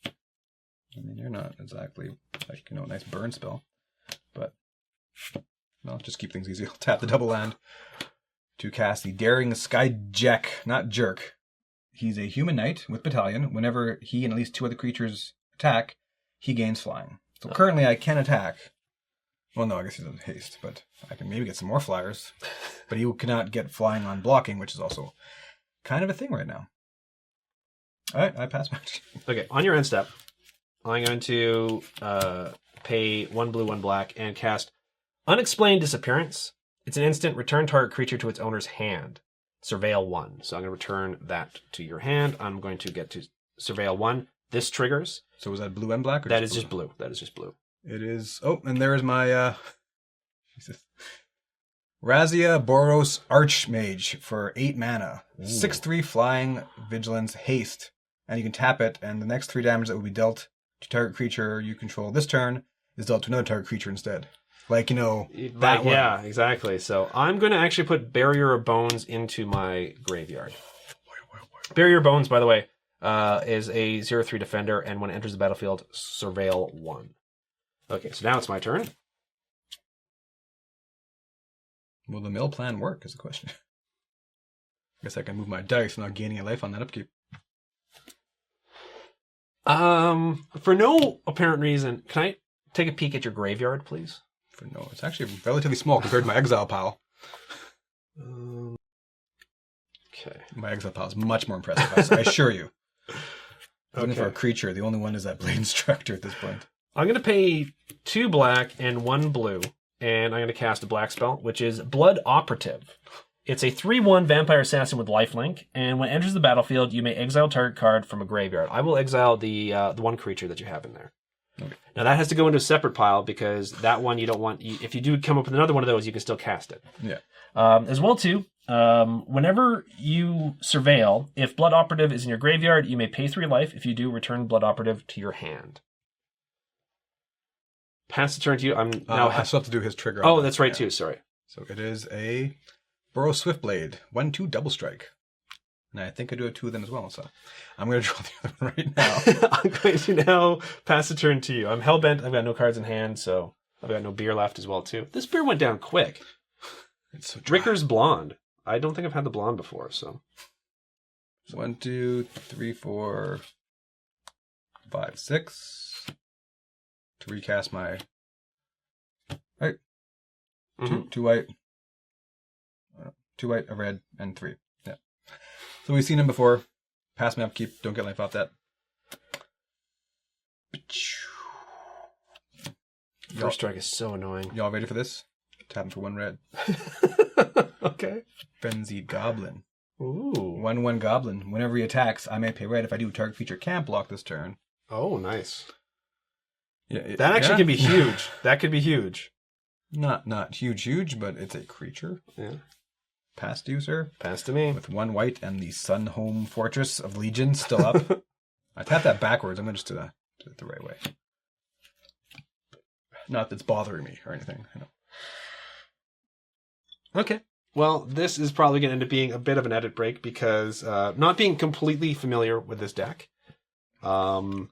I mean, you're not exactly like, a nice burn spell. But, well, just keep things easy. I'll tap the double land to cast the Daring Skyjack, not Jerk. He's a human knight with battalion. Whenever he and at least 2 other creatures attack, he gains flying. So currently I can attack. Well, no, I guess he doesn't haste, but I can maybe get some more flyers. But he cannot get flying on blocking, which is also kind of a thing right now. All right, I pass back to you. Okay, on your end step, I'm going to pay 1 blue, 1 black, and cast Unexplained Disappearance. It's an instant. Return target creature to its owner's hand. Surveil 1. So I'm going to return that to your hand. I'm going to get to Surveil 1. This triggers. So was that blue and black? Or that is just blue. That is just blue. It is. Oh, and there is my Jesus. Razia Boros Archmage for 8 mana. 6/3 flying, vigilance, haste. And you can tap it, and the next 3 damage that will be dealt to target creature you control this turn is dealt to another target creature instead. Like, that one. Yeah, exactly. So I'm going to actually put Barrier of Bones into my graveyard. Barrier of Bones, by the way, is a 0/3 defender, and when it enters the battlefield, surveil 1. Okay, so now it's my turn. Will the mill plan work is the question. I guess I can move my dice without gaining a life on that upkeep. For no apparent reason, can I take a peek at your graveyard, please? For no, it's actually relatively small compared to my exile pile. Okay. My exile pile is much more impressive, I assure you. Looking for a creature, the only one is that Blade Instructor at this point. I'm going to pay 2 black and 1 blue, and I'm going to cast a black spell, which is Blood Operative. It's a 3/1 vampire assassin with lifelink, and when it enters the battlefield, you may exile target card from a graveyard. I will exile the one creature that you have in there. Okay. Now that has to go into a separate pile because that one you don't want. If you do come up with another one of those, you can still cast it. Yeah. As well too, whenever you surveil, if Blood Operative is in your graveyard, you may pay 3 life. If you do, return Blood Operative to your hand. Pass the turn to you. I'm now. I still have to do his trigger. Oh, that's right too. Sorry. So it is a Boros Swiftblade, 1/2 double strike. And I think I do have 2 of them as well, so I'm going to draw the other one right now. I'm going to now pass the turn to you. I'm hellbent. I've got no cards in hand, so I've got no beer left as well too. This beer went down quick. It's so dry. Ricker's Blonde. I don't think I've had the blonde before, so. 1, 2, 3, 4, 5, 6. To recast my... Right. Mhm. Two white. 2 white, a red, and 3. Yeah. So we've seen him before. Pass me upkeep. Don't get life off that. First strike is so annoying. Y'all ready for this? Tap him for 1 red. Okay. Frenzied Goblin. Ooh. 1/1 Goblin. Whenever he attacks, I may pay red. If I do, target feature can't block this turn. Oh, nice. Yeah, That actually could be huge. That could be huge. Not huge, but it's a creature. Yeah. Pass to you, sir. Pass to me. With 1 white and the Sun Home Fortress of Legion still up. I tapped that backwards. I'm going to just do it the right way. Not that's bothering me or anything. I know. Okay. Well, this is probably going to end up being a bit of an edit break because not being completely familiar with this deck. You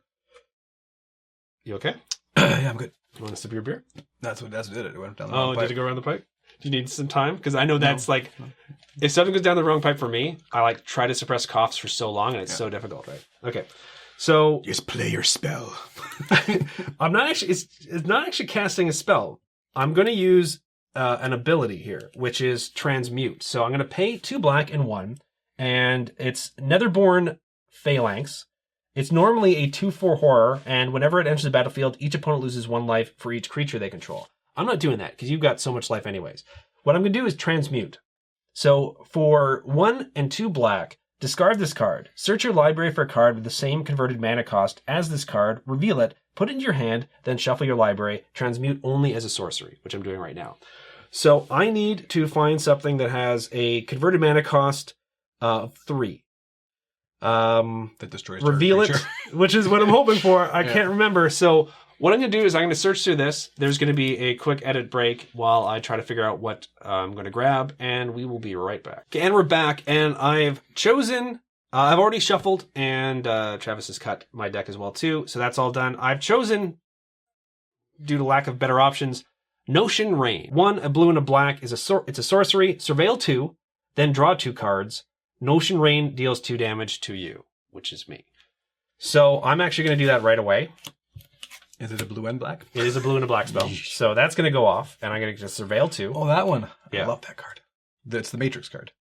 okay? Yeah, I'm good. You want to sip your beer? That's what did it. It went down the Oh, wrong did pipe. it go around the pipe? Do you need some time? Because I know that's like, if something goes down the wrong pipe for me, I like try to suppress coughs for so long and it's so difficult, right? Okay. So Just play your spell. I'm not actually, it's not actually casting a spell. I'm going to use an ability here, which is Transmute. So I'm going to pay 2 black and 1, and it's Netherborn Phalanx. It's normally a 2/4 horror, and whenever it enters the battlefield, each opponent loses 1 life for each creature they control. I'm not doing that because you've got so much life anyways. What I'm going to do is Transmute. So for 1 and 2 black, discard this card. Search your library for a card with the same converted mana cost as this card, reveal it, put it into your hand, then shuffle your library, transmute only as a sorcery, which I'm doing right now. So I need to find something that has a converted mana cost of 3. That destroys Reveal it, creature. which is what I'm hoping for. I can't remember. So what I'm going to do is I'm going to search through this. There's going to be a quick edit break while I try to figure out what I'm going to grab, and we will be right back. Okay, and we're back, and I've chosen... I've already shuffled, and Travis has cut my deck as well, too. So that's all done. I've chosen, due to lack of better options, Notion Rain. 1, a blue and a black, it's a sorcery. Surveil 2, then draw 2 cards. Notion Rain deals 2 damage to you, which is me. So I'm actually going to do that right away. Is it a blue and black? It is a blue and a black spell. So that's going to go off, and I'm going to just Surveil 2. Oh, that one. Yeah. I love that card. It's the Matrix card.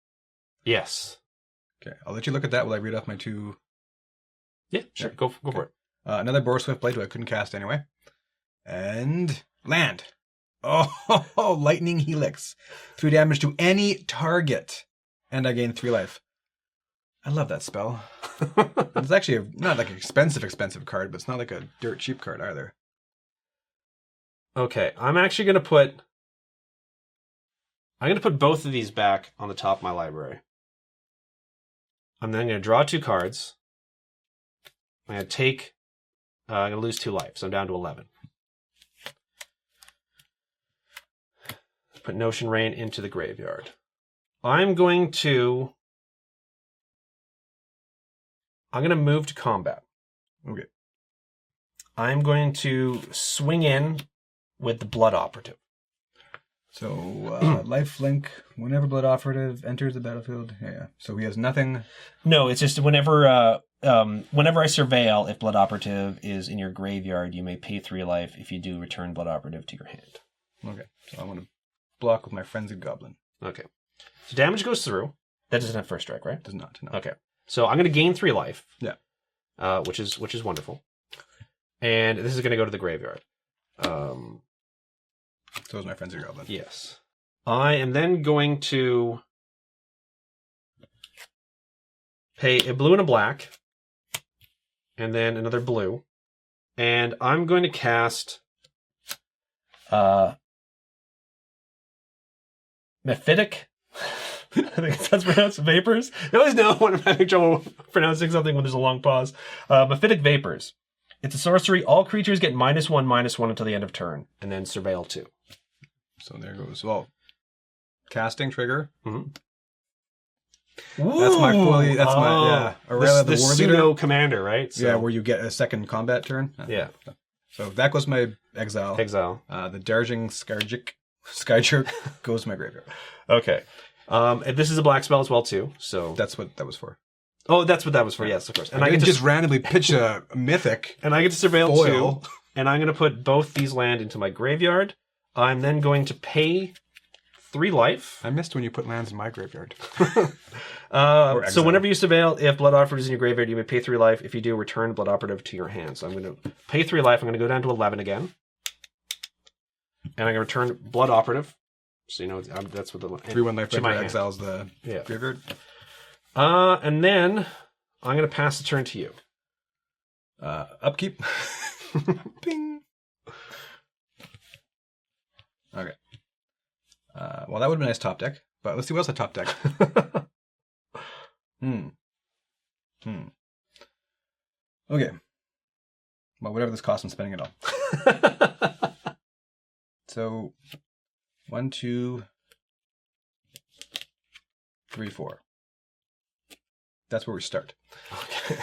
Yes. Okay, I'll let you look at that while I read off my 2. Yeah, sure. Go for it. Another Boros Swiftblade, who I couldn't cast anyway. And land. Oh, Lightning Helix. 3 damage to any target. And I gain 3 life. I love that spell. It's actually not like an expensive card, but it's not like a dirt cheap card either. Okay, I'm actually going to put... I'm going to put both of these back on the top of my library. I'm then going to draw 2 cards. I'm going to take... I'm going to lose 2 life, so I'm down to 11. Put Notion Rain into the graveyard. I'm going to move to combat. Okay. I'm going to swing in with the Blood Operative. So, lifelink, whenever Blood Operative enters the battlefield. Yeah. So he has nothing. No, it's just whenever whenever I surveil, if Blood Operative is in your graveyard, you may pay 3 life. If you do, return Blood Operative to your hand. Okay, so I want to block with my Frenzied Goblin. Okay. So damage goes through. That doesn't have first strike, right? Does not. No. Okay. So I'm going to gain 3 life. Yeah. Which is wonderful. And this is going to go to the graveyard. So is my Frenzied Goblin. Yes. I am then going to pay a blue and a black, and then another blue, and I'm going to cast Mephitic. I think that's pronounced Vapors. I always know when I'm having trouble pronouncing something when there's a long pause. Mephitic Vapors. It's a sorcery. All creatures get -1/-1 until the end of turn, and then Surveil 2. So there goes. Well, casting trigger. Mm-hmm. That's my fully. That's my yeah. Aurelia, the war leader. pseudo commander, right? So, yeah, where you get a second combat turn. Yeah. So that goes my exile. Exile. The Darging Skyjerk goes to my graveyard. Okay. And this is a black spell as well too. So That's what that was for. oh, that's what that was for. Yes, of course. And I can just randomly pitch a mythic. and I get to surveil foil. 2, and I'm going to put both these land into my graveyard. I'm then going to pay 3 life. I missed when you put lands in my graveyard. So whenever you surveil, if Blood Operative is in your graveyard, you may pay 3 life. If you do, return Blood Operative to your hand. So I'm going to pay 3 life. I'm going to go down to 11 again. And I'm going to return Blood Operative. So you know that's what the 3/1 life to my trigger hand. exiles the Yeah. graveyard. And then I'm going to pass the turn to you. Upkeep. Ping. Okay. Well, that would have been a nice top deck, but let's see what else I top deck. Okay. Well, whatever this costs, I'm spending it all. So, 1, 2, 3, 4. That's where we start.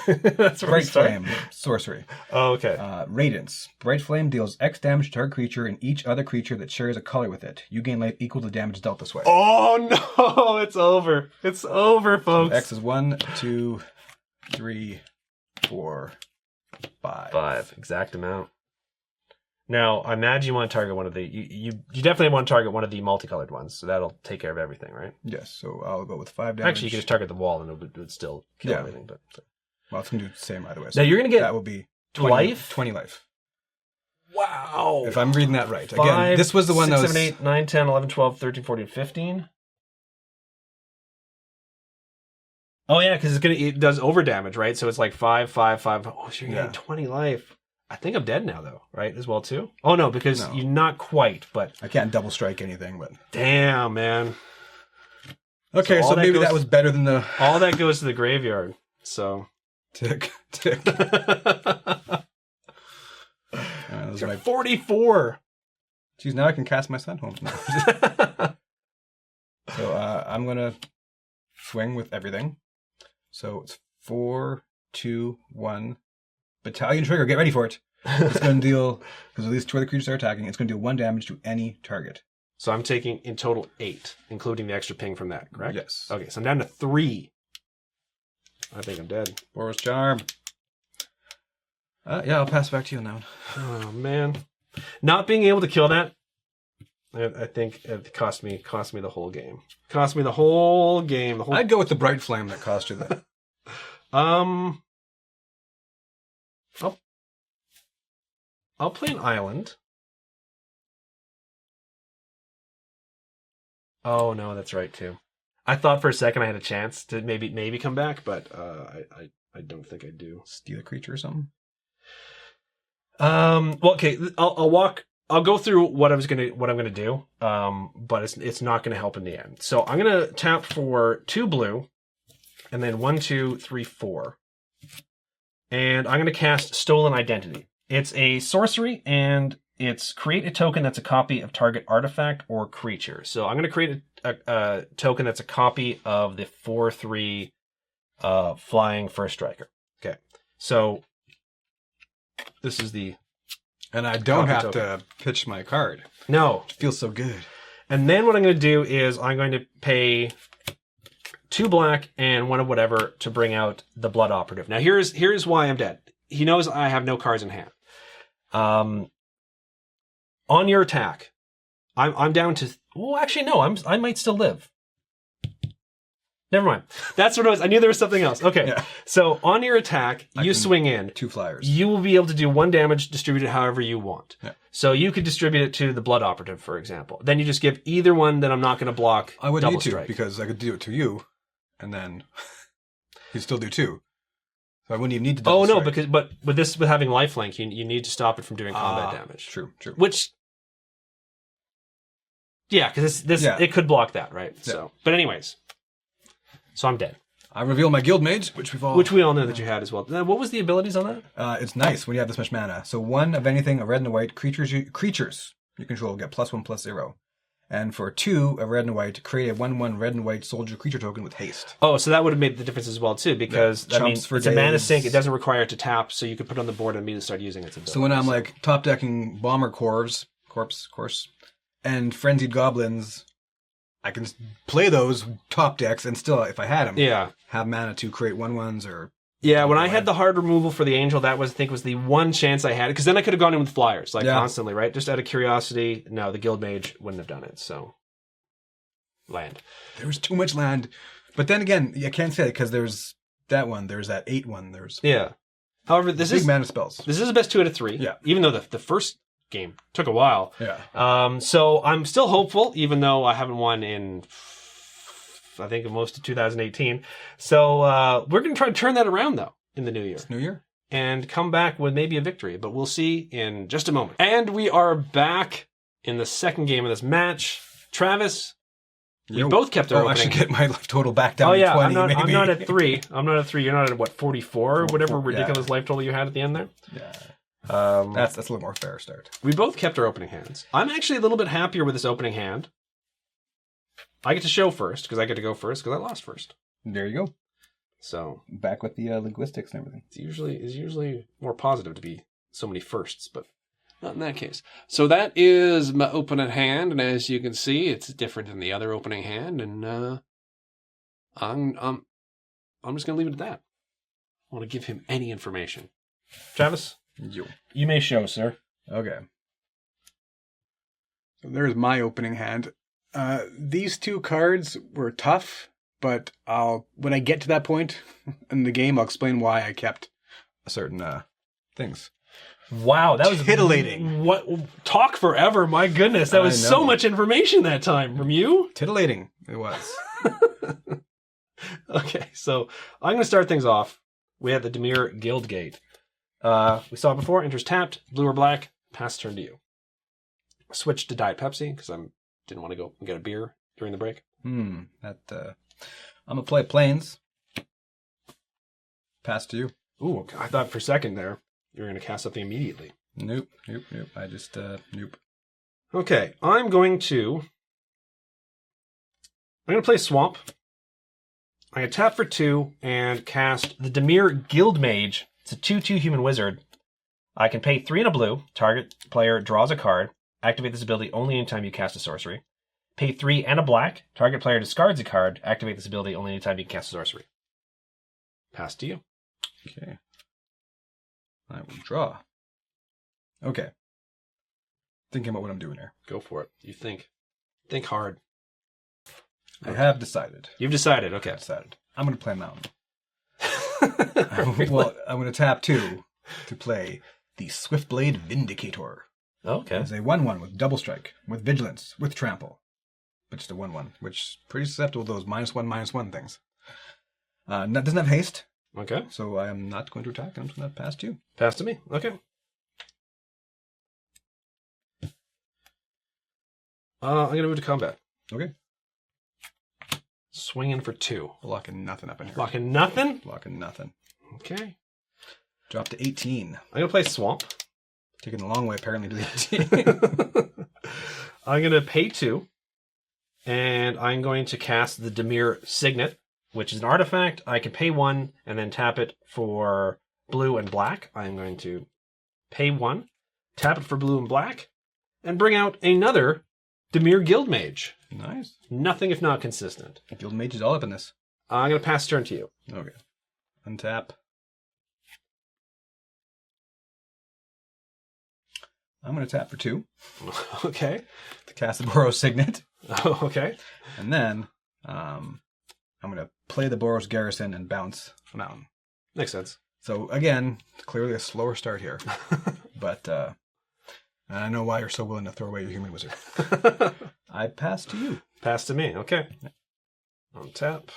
That's where we Bright start. Flame, sorcery. Oh, okay. Radiance. Bright Flame deals X damage to target creature and each other creature that shares a color with it. You gain life equal to damage dealt this way. Oh no, it's over. It's over, folks. So X is 1, 2, 3, 4, 5. 5, exact amount. Now, I imagine you want to target one of the... You definitely want to target one of the multicolored ones, so that'll take care of everything, right? Yes, so I'll go with 5 damage. Actually, you can just target the wall and it would still kill everything. But Well, it's going to do the same either way. now, you're going to get that will be 20 life? 20 life. Wow. If I'm reading that right. 5, Again, this was the one 6, that was... 7, 8, 9, 10, 11, 12, 13, 14, 15. Oh, yeah, because it does over damage, right? So it's like 5, 5, 5. Oh, so you're getting 20 life. I think I'm dead now, though, right? As well, too? Oh, no, because you're not quite, but... I can't double strike anything, but... Damn, man. Okay, so maybe that was better than the... All that goes to the graveyard, so... Tick, tick. You're 44! Jeez, now I can cast my Sun Home. So I'm going to swing with everything. So it's 4, 2, 1... Battalion Trigger, get ready for it. It's going to deal, because at least 2 other creatures are attacking, it's going to deal 1 damage to any target. So I'm taking in total 8, including the extra ping from that, correct? Yes. Okay, so I'm down to 3. I think I'm dead. Boros Charm. Yeah, I'll pass it back to you now. Oh, man. Not being able to kill that, I think it cost me the whole game. Cost me the whole game. I'd go with the Bright Flame that cost you that. I'll play an island. Oh no, that's right too. I thought for a second I had a chance to maybe come back, but I don't think I do. Steal a creature or something. Well, okay. I'll go through what I'm gonna do. But it's not gonna help in the end. So I'm gonna tap for 2 blue, and then 1, 2, 3, 4, and I'm gonna cast Stolen Identity. It's a sorcery, and it's create a token that's a copy of target artifact or creature. So I'm going to create a token that's a copy of the 4/3 flying first striker. Okay, so this is the... And I don't have to pitch my card. No. It feels so good. And then what I'm going to do is I'm going to pay 2 black and 1 of whatever to bring out the Blood Operative. Now here's why I'm dead. He knows I have no cards in hand. On your attack, I'm down to. Well, actually, no. I might still live. Never mind. That's what it was. I knew there was something else. Okay. Yeah. So on your attack, you swing in. 2 flyers. You will be able to do 1 damage distributed however you want. Yeah. So you could distribute it to the Blood Operative, for example. Then you just give either one that I'm not going to block. I would double need to strike. because I could do it to you, and then you'd still do 2. So I wouldn't even need to. Double strike. but with having lifelink, you need to stop it from doing combat damage. True. Which. Yeah, because it could block that, right? Yeah. So, but anyways. So I'm dead. I reveal my Guild Mage, which we all know that you had as well. What was the abilities on that? It's nice when you have this much mana. So 1 of anything, a red and a white, creatures you control get +1/+0. And for 2, a red and a white, create a 1/1 red and white soldier creature token with haste. Oh, so that would have made the difference as well too, because it's a mana sink. It doesn't require it to tap, so you could put it on the board and immediately start using its abilities. So when I'm like top decking Bomber Corpse, and Frenzied Goblins, I can play those top decks and still, if I had them, have mana to create 1/1s or. Yeah, when I had the hard removal for the Angel, that was the one chance I had, because then I could have gone in with flyers constantly, right? Just out of curiosity. No, the Guild Mage wouldn't have done it. So, land. There was too much land, but then again, I can't say it because there's that one. There's that 8 one. There's However, this is mana spells. This is the best 2 out of 3. Yeah, even though the first game took a while. Yeah. So I'm still hopeful, even though I haven't won in, I think, most of 2018. So we're going to try to turn that around, though, in the new year. It's New Year. And come back with maybe a victory, but we'll see in just a moment. And we are back in the second game of this match. Travis, we both kept our opening. I should get my life total back down to 20, I'm not at 3. I'm not at 3. You're not at, 44 or whatever ridiculous life total you had at the end there? Yeah. That's a little more fair start. We both kept our opening hands. I'm actually a little bit happier with this opening hand. I get to show first because I get to go first because I lost first. There you go. So back with the linguistics and everything. It's usually more positive to be so many firsts, but not in that case. So that is my opening hand, and as you can see, it's different than the other opening hand, and I'm just gonna leave it at that. I want to give him any information. Travis. You may show, sir. Okay. So there's my opening hand. These 2 cards were tough, but when I get to that point in the game, I'll explain why I kept certain things. Wow, that was titillating. What talk forever? My goodness, that was so much information that time from you. Titillating, it was. Okay, so I'm going to start things off. We have the Dimir Guild Gate. We saw it before. Enters tapped, blue or black. Pass turn to you. Switch to Diet Pepsi because I didn't want to go and get a beer during the break. I'm gonna play Plains. Pass to you. Ooh, I thought for a second there you were gonna cast something immediately. Nope. I just nope. Okay, I'm gonna play Swamp. I'm gonna tap for 2 and cast the Dimir Guild Mage. It's a 2/2 human wizard. I can pay 3 and a blue. Target player draws a card. Activate this ability only anytime you cast a sorcery. Pay 3 and a black. Target player discards a card. Activate this ability only anytime you can cast a sorcery. Pass to you. Okay. I will draw. Okay. Thinking about what I'm doing here. Go for it. You think. Think hard. I have decided. You've decided. Okay. I've decided. I'm going to play Mountain. Well, I'm going to tap 2 to play the Swiftblade Vindicator. Okay. It's a 1/1 with double strike, with vigilance, with trample. But just a 1/1, which is pretty susceptible to those -1/-1 things. Doesn't have haste. Okay. So I am not going to attack. I'm just going to pass to you. Pass to me. Okay. I'm going to move to combat. Okay. Swinging for 2. Locking nothing up in here. Locking nothing? Locking nothing. Okay. Drop to 18. I'm going to play Swamp. Taking a long way, apparently, to the 18. I'm going to pay 2. And I'm going to cast the Dimir Signet, which is an artifact. I can pay 1 and then tap it for blue and black. I'm going to pay 1, tap it for blue and black, and bring out another Dimir Guild Mage. Nice. Nothing if not consistent. Guild Mage is all up in this. I'm going to pass turn to you. Okay. Untap. I'm going to tap for 2 Okay. to cast the Boros Signet. Oh, okay. And then I'm going to play the Boros Garrison and bounce a mountain. Makes sense. So again, clearly a slower start here. But I know why you're so willing to throw away your human wizard. I pass to you. Pass to me. Okay. On tap.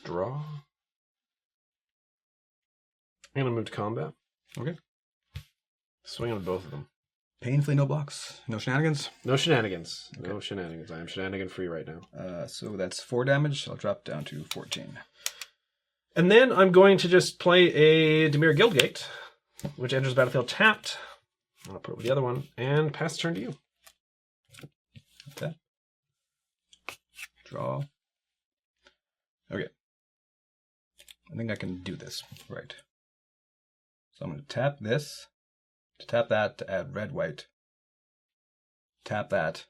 Draw. I'm going to move to combat. Okay. Swing on both of them. Painfully no blocks. No shenanigans. No shenanigans. Okay. No shenanigans. I am shenanigan free right now. So that's 4 damage. I'll drop down to 14. And then I'm going to just play a Dimir Guild Gate, which enters the battlefield tapped. I'll put it with the other one and pass the turn to you. Tap. Draw. Okay. I think I can do this. Right. So I'm going to tap this, to tap that, to add red, white. Tap that,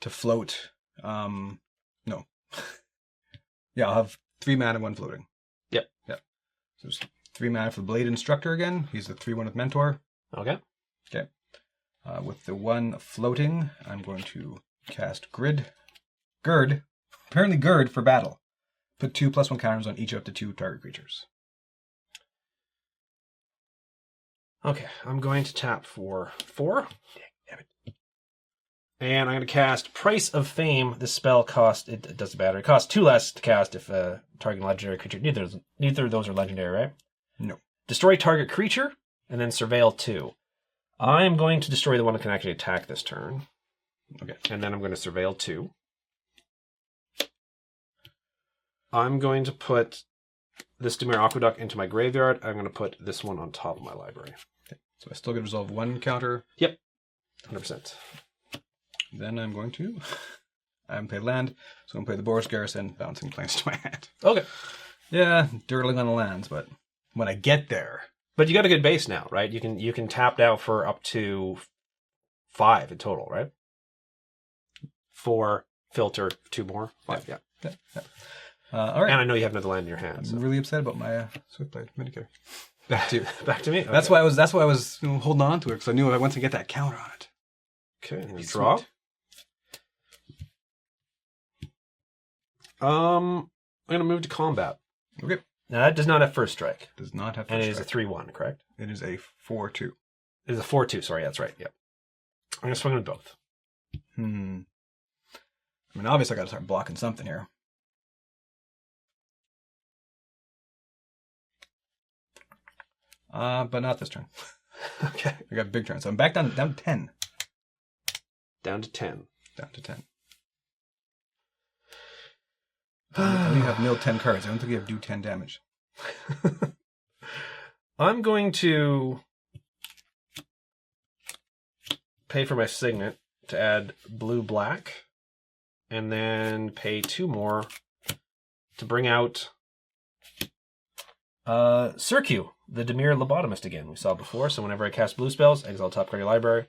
to float. No. Yeah, I'll have 3 mana, 1 floating. Yep. So there's 3 mana for Blade Instructor again. He's the 3/1 with Mentor. Okay. Okay. With the 1 floating, I'm going to cast Gird. Apparently Gird for battle. Put 2 +1 counters on each of the 2 target creatures. Okay, I'm going to tap for 4. Damn it. And I'm going to cast Price of Fame. This spell costs, it does the battery. It costs 2 less to cast if targeting legendary creature. Neither of those are legendary, right? No. Destroy target creature, and then Surveil 2. I'm going to destroy the one that can actually attack this turn. Okay. And then I'm going to Surveil 2. I'm going to put this Dimir Aqueduct into my graveyard. I'm going to put this one on top of my library. Okay. So I still get to resolve 1 counter. Yep. 100%. Then I'm going to play land. So I'm going to play the Boros Garrison, bouncing planes to my hand. Okay. Yeah, dirtling on the lands, but when I get there. But you got a good base now, right? You can tap down for up to 5 in total, right? 4, filter, 2 more, 5, yeah. All right. And I know you have another land in your hand. I'm So. really upset about my Swiftblade Minicator. Back to you. Back to me. Okay. That's why I was holding on to it, because I knew I once I get that counter on it. Okay, and Be draw. sweet. I'm gonna move to combat. Okay. Now that does not have first strike, Does not have. and it first is a strike. 3/1, correct? It is a 4/2. It is a 4/2. Sorry, that's right. Yep. I'm gonna swing with both. I mean, obviously I got to start blocking something here. But not this turn. Okay. I got a big turn, so I'm back down to 10. Down to 10. Down to 10. I only have milled 10 cards. I don't think you have do 10 damage. I'm going to pay for my signet to add blue-black, and then pay 2 more to bring out Circu, the Dimir Lobotomist again. We saw it before, so whenever I cast blue spells, exile top card of your library.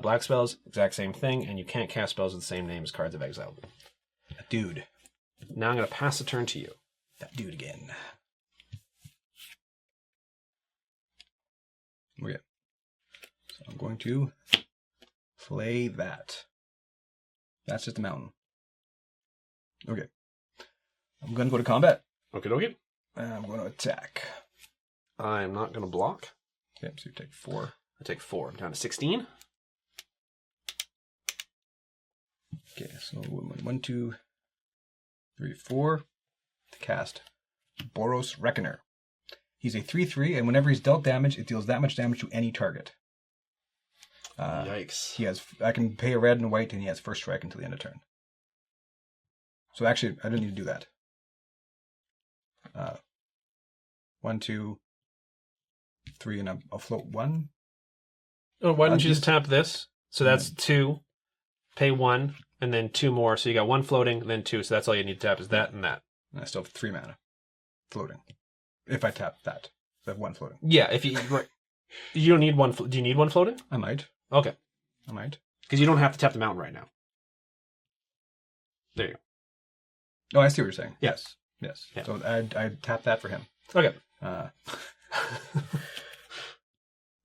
Black spells, exact same thing, and you can't cast spells with the same name as cards of exile. A dude. Now I'm going to pass the turn to you. That dude again. Okay. So I'm going to play that. That's just a mountain. Okay. I'm going to go to combat. Okay, dokie. And I'm going to attack. I'm not going to block. Okay, so you take 4. I take 4. I'm down to 16. Okay, so 1, 2, 3, 4. To cast Boros Reckoner. He's a 3/3, and whenever he's dealt damage, it deals that much damage to any target. Yikes. I can pay a red and a white, and he has first strike until the end of turn. So actually, I didn't need to do that. 1, 2, 3, and I'll float 1. Oh, why didn't you just tap this? So that's 2, pay 1, and then 2 more. So you got 1 floating, then 2. So that's all you need to tap is that and that. And I still have 3 mana floating. If I tap that, so I have 1 floating. Yeah, if you right. You don't need 1. Do you need 1 floating? I might. Okay. I might. Because you don't have to tap the mountain right now. There you go. Oh, I see what you're saying. Yeah. Yes. Yeah. So I'd tap that for him. Okay. Kind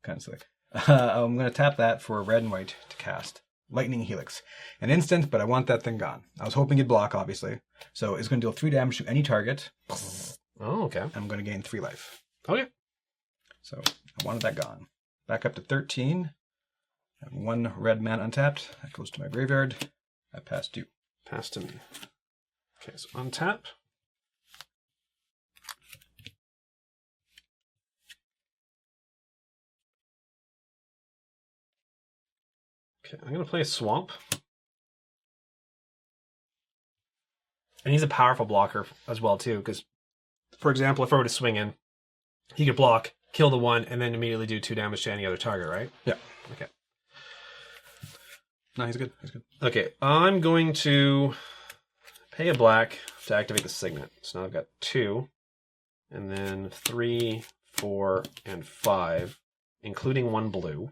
of silly. I'm going to tap that for red and white to cast Lightning Helix. An instant, but I want that thing gone. I was hoping you'd block, obviously. So it's going to deal 3 damage to any target. Oh, okay. I'm going to gain 3 life. Okay. So I wanted that gone. Back up to 13. And 1 red mana untapped. That goes to my graveyard. I passed you. Pass to me. Okay, so untap. Okay, I'm going to play a Swamp. And he's a powerful blocker as well, too, because, for example, if I were to swing in, he could block, kill the 1, and then immediately do 2 damage to any other target, right? Yeah. Okay. No, he's good. He's good. Okay, I'm going to pay a black to activate the Signet. So now I've got 2, and then 3, 4, and 5, including 1 blue.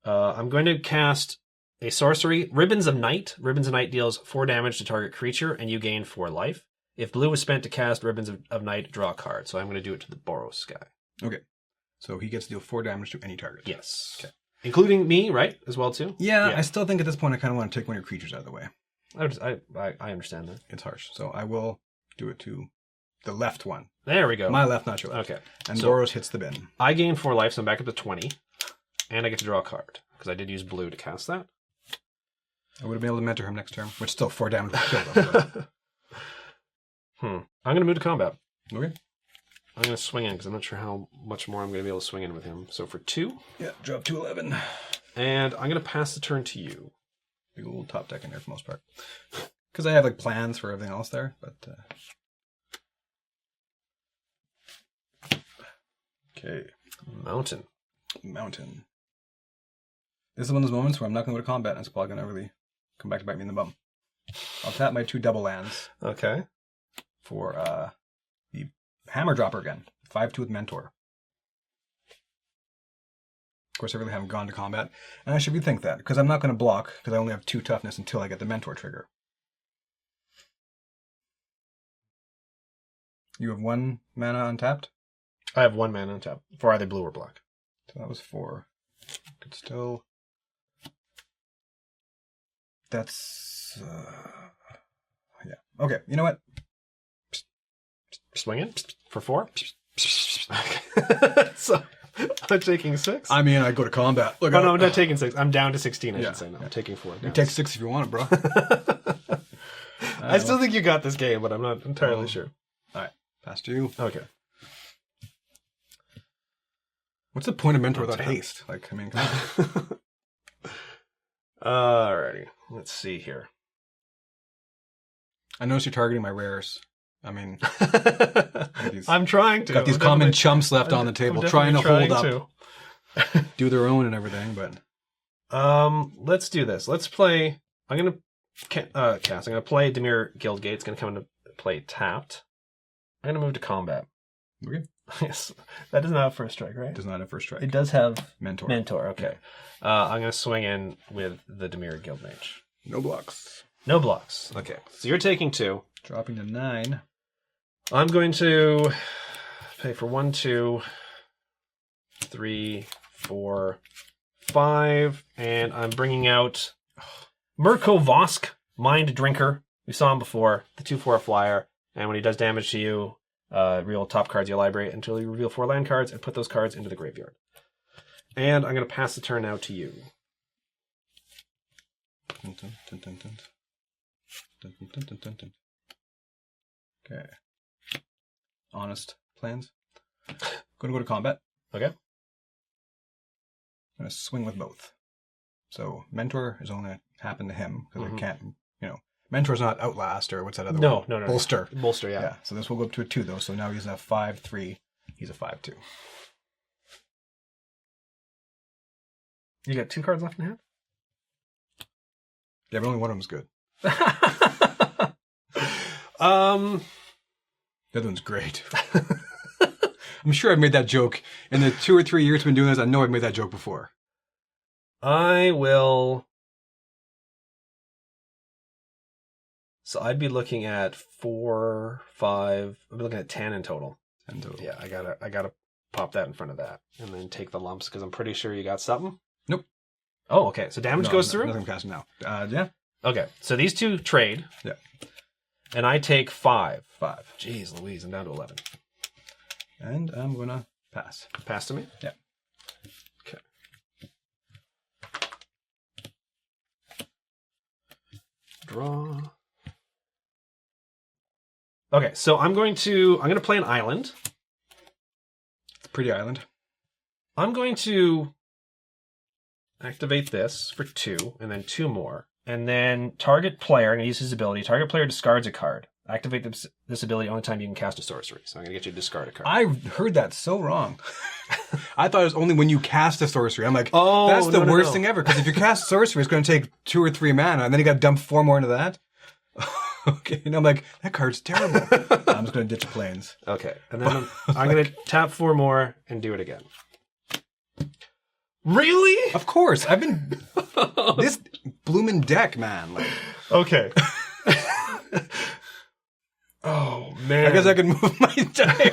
I'm going to cast a sorcery, Ribbons of Night. Ribbons of Night deals 4 damage to target creature, and you gain 4 life. If blue was spent to cast Ribbons of Night, draw a card. So I'm going to do it to the Boros guy. Okay. So he gets to deal 4 damage to any target. Yes. Okay. Including me, right? As well, too? Yeah, I still think at this point I kind of want to take one of your creatures out of the way. I understand that. It's harsh. So I will do it to the left one. There we go. My left, not your left. Okay. And So- Boros hits the bin. I gain 4 life, so I'm back up to 20. And I get to draw a card, because I did use blue to cast that. I would have been able to mentor him next turn, which still 4 damage would kill them. I'm going to move to combat. Okay. I'm going to swing in, because I'm not sure how much more I'm going to be able to swing in with him. So for 2, Yeah, drop to 11. and I'm going to pass the turn to you. Big little top deck in there for the most part. Because I have like plans for everything else there, but... Okay. Mountain. Mountain. This is one of those moments where I'm not going to go to combat, and it's probably going to really come back to bite me in the bum. I'll tap my 2 double lands Okay. for the Hammer Dropper again. 5/2 with Mentor. Of course, I really haven't gone to combat, and I should rethink that, because I'm not going to block, because I only have 2 toughness until I get the Mentor trigger. You have 1 mana untapped? I have 1 mana on top, for either blue or black. So that was 4. Could still... That's... yeah. Okay, you know what? Swing in for 4. So I'm taking 6. I mean, I go to combat. Look, Oh, no, I'm not taking 6. I'm down to 16, I Yeah, should say. No, yeah. I'm taking 4. You take 6 if you want it, bro. I still think you got this game, but I'm not entirely sure. Alright, pass to you. Okay. What's the point of Mentor without Tap. haste? Like, I mean, come on. Alrighty. Let's see here. I notice you're targeting my rares. I mean, these- I'm trying to. got these I'm common definitely- chumps left on the table, I'm trying to hold definitely up, trying do their own and everything, but... to. Let's do this. Let's play. I'm gonna cast. I'm gonna play Dimir Guild Kit. It's gonna come into play tapped. I'm gonna move to combat. Okay. Yes, that doesn't have first strike, right? Does not have first strike. It does have Mentor. Mentor. Okay. I'm gonna swing in with the Dimir Guild Mage. No blocks. No blocks. Okay. So you're taking 2. Dropping to 9. I'm going to pay for 1, 2, 3, 4, 5, and I'm bringing out Mirko Vosk, Mind Drinker. We saw him before, the 2/4 flyer, and when he does damage to you, reveal top cards of your library until you reveal 4 land cards and put those cards into the graveyard. And I'm going to pass the turn now to you. Dun, dun, dun, dun, dun. Dun, dun, dun, dun, dun, dun. Okay. Honest plans. Going to go to combat. Okay. I'm going to swing with both. So Mentor is only happen to him because I can't, Mentor's not Outlast or what's that other one? No. Bolster. Bolster, yeah. Yeah. So this will go up to a 2 though. So now he's a 5/3. He's a 5/2. You got 2 cards left in hand? Yeah, but only one of them's good. The other one's great. I'm sure I've made that joke in the 2 or 3 years I've been doing this. I know I've made that joke before. I will So I'd be looking at 4, 5. I'd be looking at 10 in total. 10 total. Yeah, I gotta pop that in front of that, and then take the lumps because I'm pretty sure you got something. Nope. Oh, okay. So damage goes through. Nothing casting now. Yeah. Okay. So these two trade. Yeah. And I take 5. 5. Jeez Louise, I'm down to 11. And I'm gonna pass. Pass to me. Yeah. Okay. Draw. Okay, so I'm gonna play an island. It's a pretty island. I'm going to activate this for 2, and then 2 more. And then target player, I'm going to use his ability. Target player discards a card. Activate this ability only time you can cast a sorcery. So I'm going to get you to discard a card. I heard that so wrong. I thought it was only when you cast a sorcery. I'm like, Oh, that's the no, worst no. thing ever. Because if you cast sorcery, it's going to take 2 or 3 mana, and then you got to dump 4 more into that. Okay, and I'm like, that card's terrible. I'm just going to ditch planes. Okay, and then I'm going to tap 4 more and do it again. Really? Of course, I've been this bloomin' deck, man. Like, Okay. Oh, man. I guess I can move my die.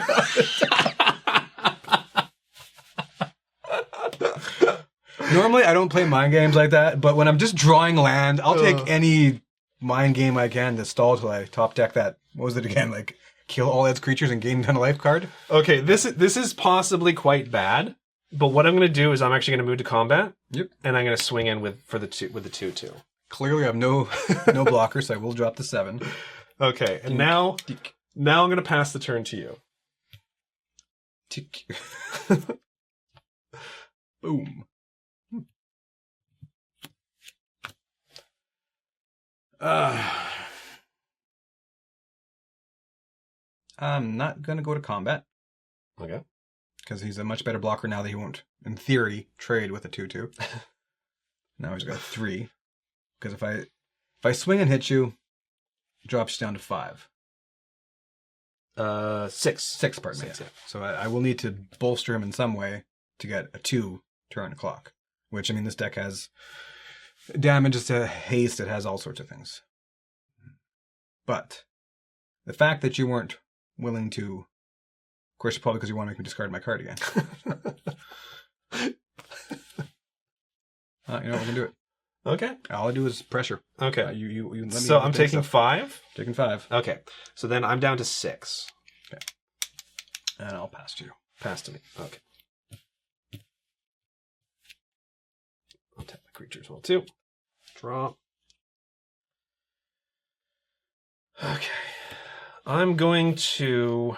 Normally, I don't play mind games like that, but when I'm just drawing land, I'll take any mind game I can to stall till I top deck that. What was it again? Like, kill all its creatures and gain 10 life card? Okay, this is possibly quite bad, but what I'm going to do is I'm actually going to move to combat. Yep. And I'm going to swing in with the 2/2. Clearly, I have no blocker, so I will drop the 7. Okay, and now I'm going to pass the turn to you. Tick. Boom. I'm not going to go to combat. Okay. Because he's a much better blocker now that he won't, in theory, trade with a 2/2. Now he's got 3. Because if I swing and hit you, it drops you down to 5. 6. 6, pardon me. 6, yeah. So I will need to bolster him in some way to get a 2 turn clock. Which, I mean, this deck has damage to haste. It has all sorts of things. But the fact that you weren't willing to, of course, probably because you want to make me discard my card again. You know what, we can do it. Okay. All I do is pressure. Okay. You let me. So I'm taking 5. Taking 5. Okay. So then I'm down to 6. Okay. And I'll pass to you. Pass to me. Okay. I'll tap my creature as well too. Draw. Okay. I'm going to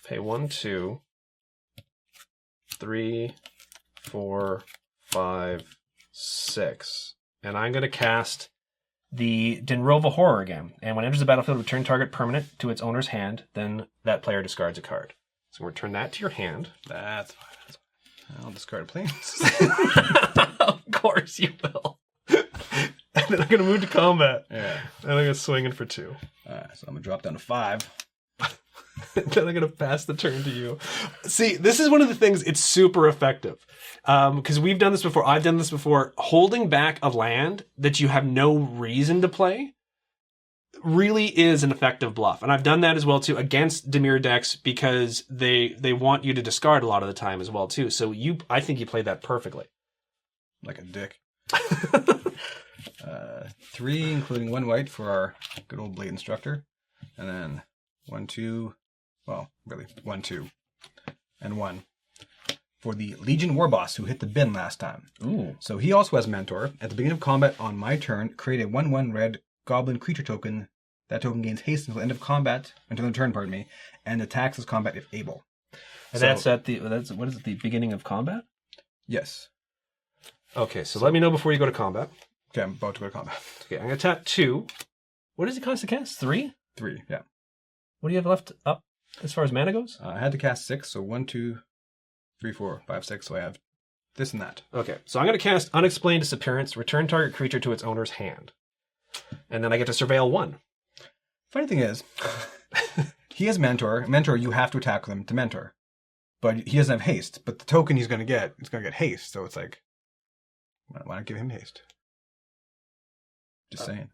pay 1, 2, 3, 4, 5, 6. And I'm going to cast the Dinrova Horror again. And when it enters the battlefield, return target permanent to its owner's hand. Then that player discards a card. So return that to your hand. That's fine. I'll discard a plane. Of course you will. And then I'm going to move to combat. Yeah. And I'm going to swing in for 2. Alright, so I'm going to drop down to 5. And then I'm going to pass the turn to you. See, this is one of the things, it's super effective. Because we've done this before. I've done this before. Holding back a land that you have no reason to play really is an effective bluff. And I've done that as well, too, against Dimir decks because they want you to discard a lot of the time as well, too. So I think you played that perfectly. Like a dick. 3, including 1 white for our good old Blade Instructor. And then 1, 2, well, really, 1, 2, and 1 for the Legion Warboss who hit the bin last time. Ooh. So he also has Mentor. At the beginning of combat on my turn, create a 1/1 red goblin creature token. That token gains haste until the end of combat, until the turn, pardon me, and attacks as combat if able. And So- that's what is it, the beginning of combat? Yes. Okay, so let me know before you go to combat. Okay, I'm about to go to combat. Okay, I'm going to tap 2. What does it cost to cast? 3? 3, yeah. What do you have left up as far as mana goes? I had to cast 6, so 1, 2, 3, 4, 5, 6. So I have this and that. Okay, so I'm going to cast Unexplained Disappearance, return target creature to its owner's hand. And then I get to surveil 1. Funny thing is, he has Mentor. Mentor, you have to attack with him to Mentor. But he doesn't have haste. But the token he's going to get haste. So it's like, why not give him haste? Just saying.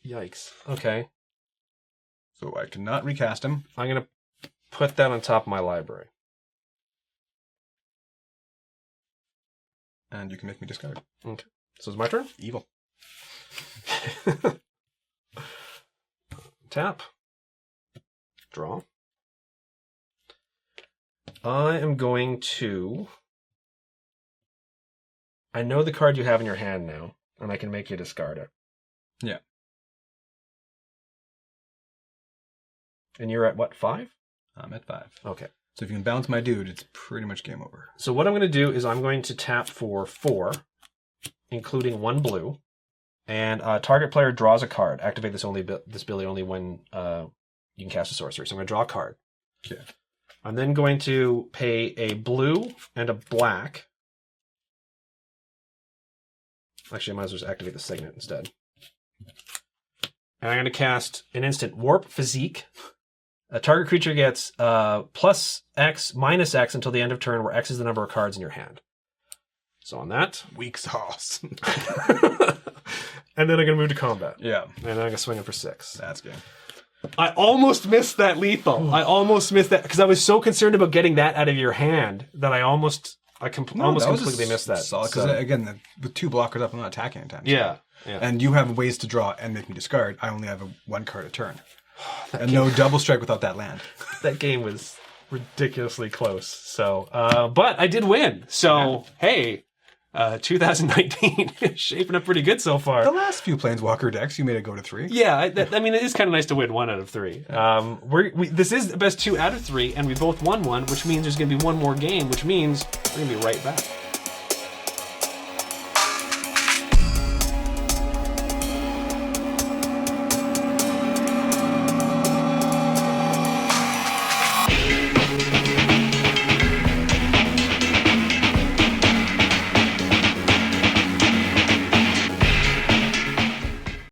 Yikes. Okay. So I cannot recast him. I'm going to put that on top of my library. And you can make me discard. Okay. So it's my turn? Evil. Tap. Draw. I am going to... I know the card you have in your hand now, and I can make you discard it. Yeah. And you're at what, 5? I'm at 5. Okay. So if you can bounce my dude, it's pretty much game over. So what I'm going to do is I'm going to tap for 4, including 1 blue, and target player draws a card. Activate this ability only when you can cast a sorcery. So I'm going to draw a card. Okay. I'm then going to pay a blue and a black. Actually, I might as well just activate the signet instead. And I'm going to cast an instant Warp Physique. A target creature gets plus X, minus X until the end of turn, where X is the number of cards in your hand. So on that. Weak sauce. And then I'm going to move to combat. Yeah. And then I'm going to swing it for 6. That's game. I almost missed that lethal. I almost missed that because I was so concerned about getting that out of your hand that I almost completely missed that. Because again, with 2 blockers up, I'm not attacking anytime. Yeah. And you have ways to draw and make me discard. I only have 1 card a turn. And no double strike without that land. That game was ridiculously close. So, but I did win. So, hey, 2019 is shaping up pretty good so far. The last few Planeswalker decks, you made it go to 3. Yeah, I mean, it is kind of nice to win 1 out of 3. This is the best 2 out of 3, and we both won 1, which means there's going to be 1 more game, which means we're going to be right back.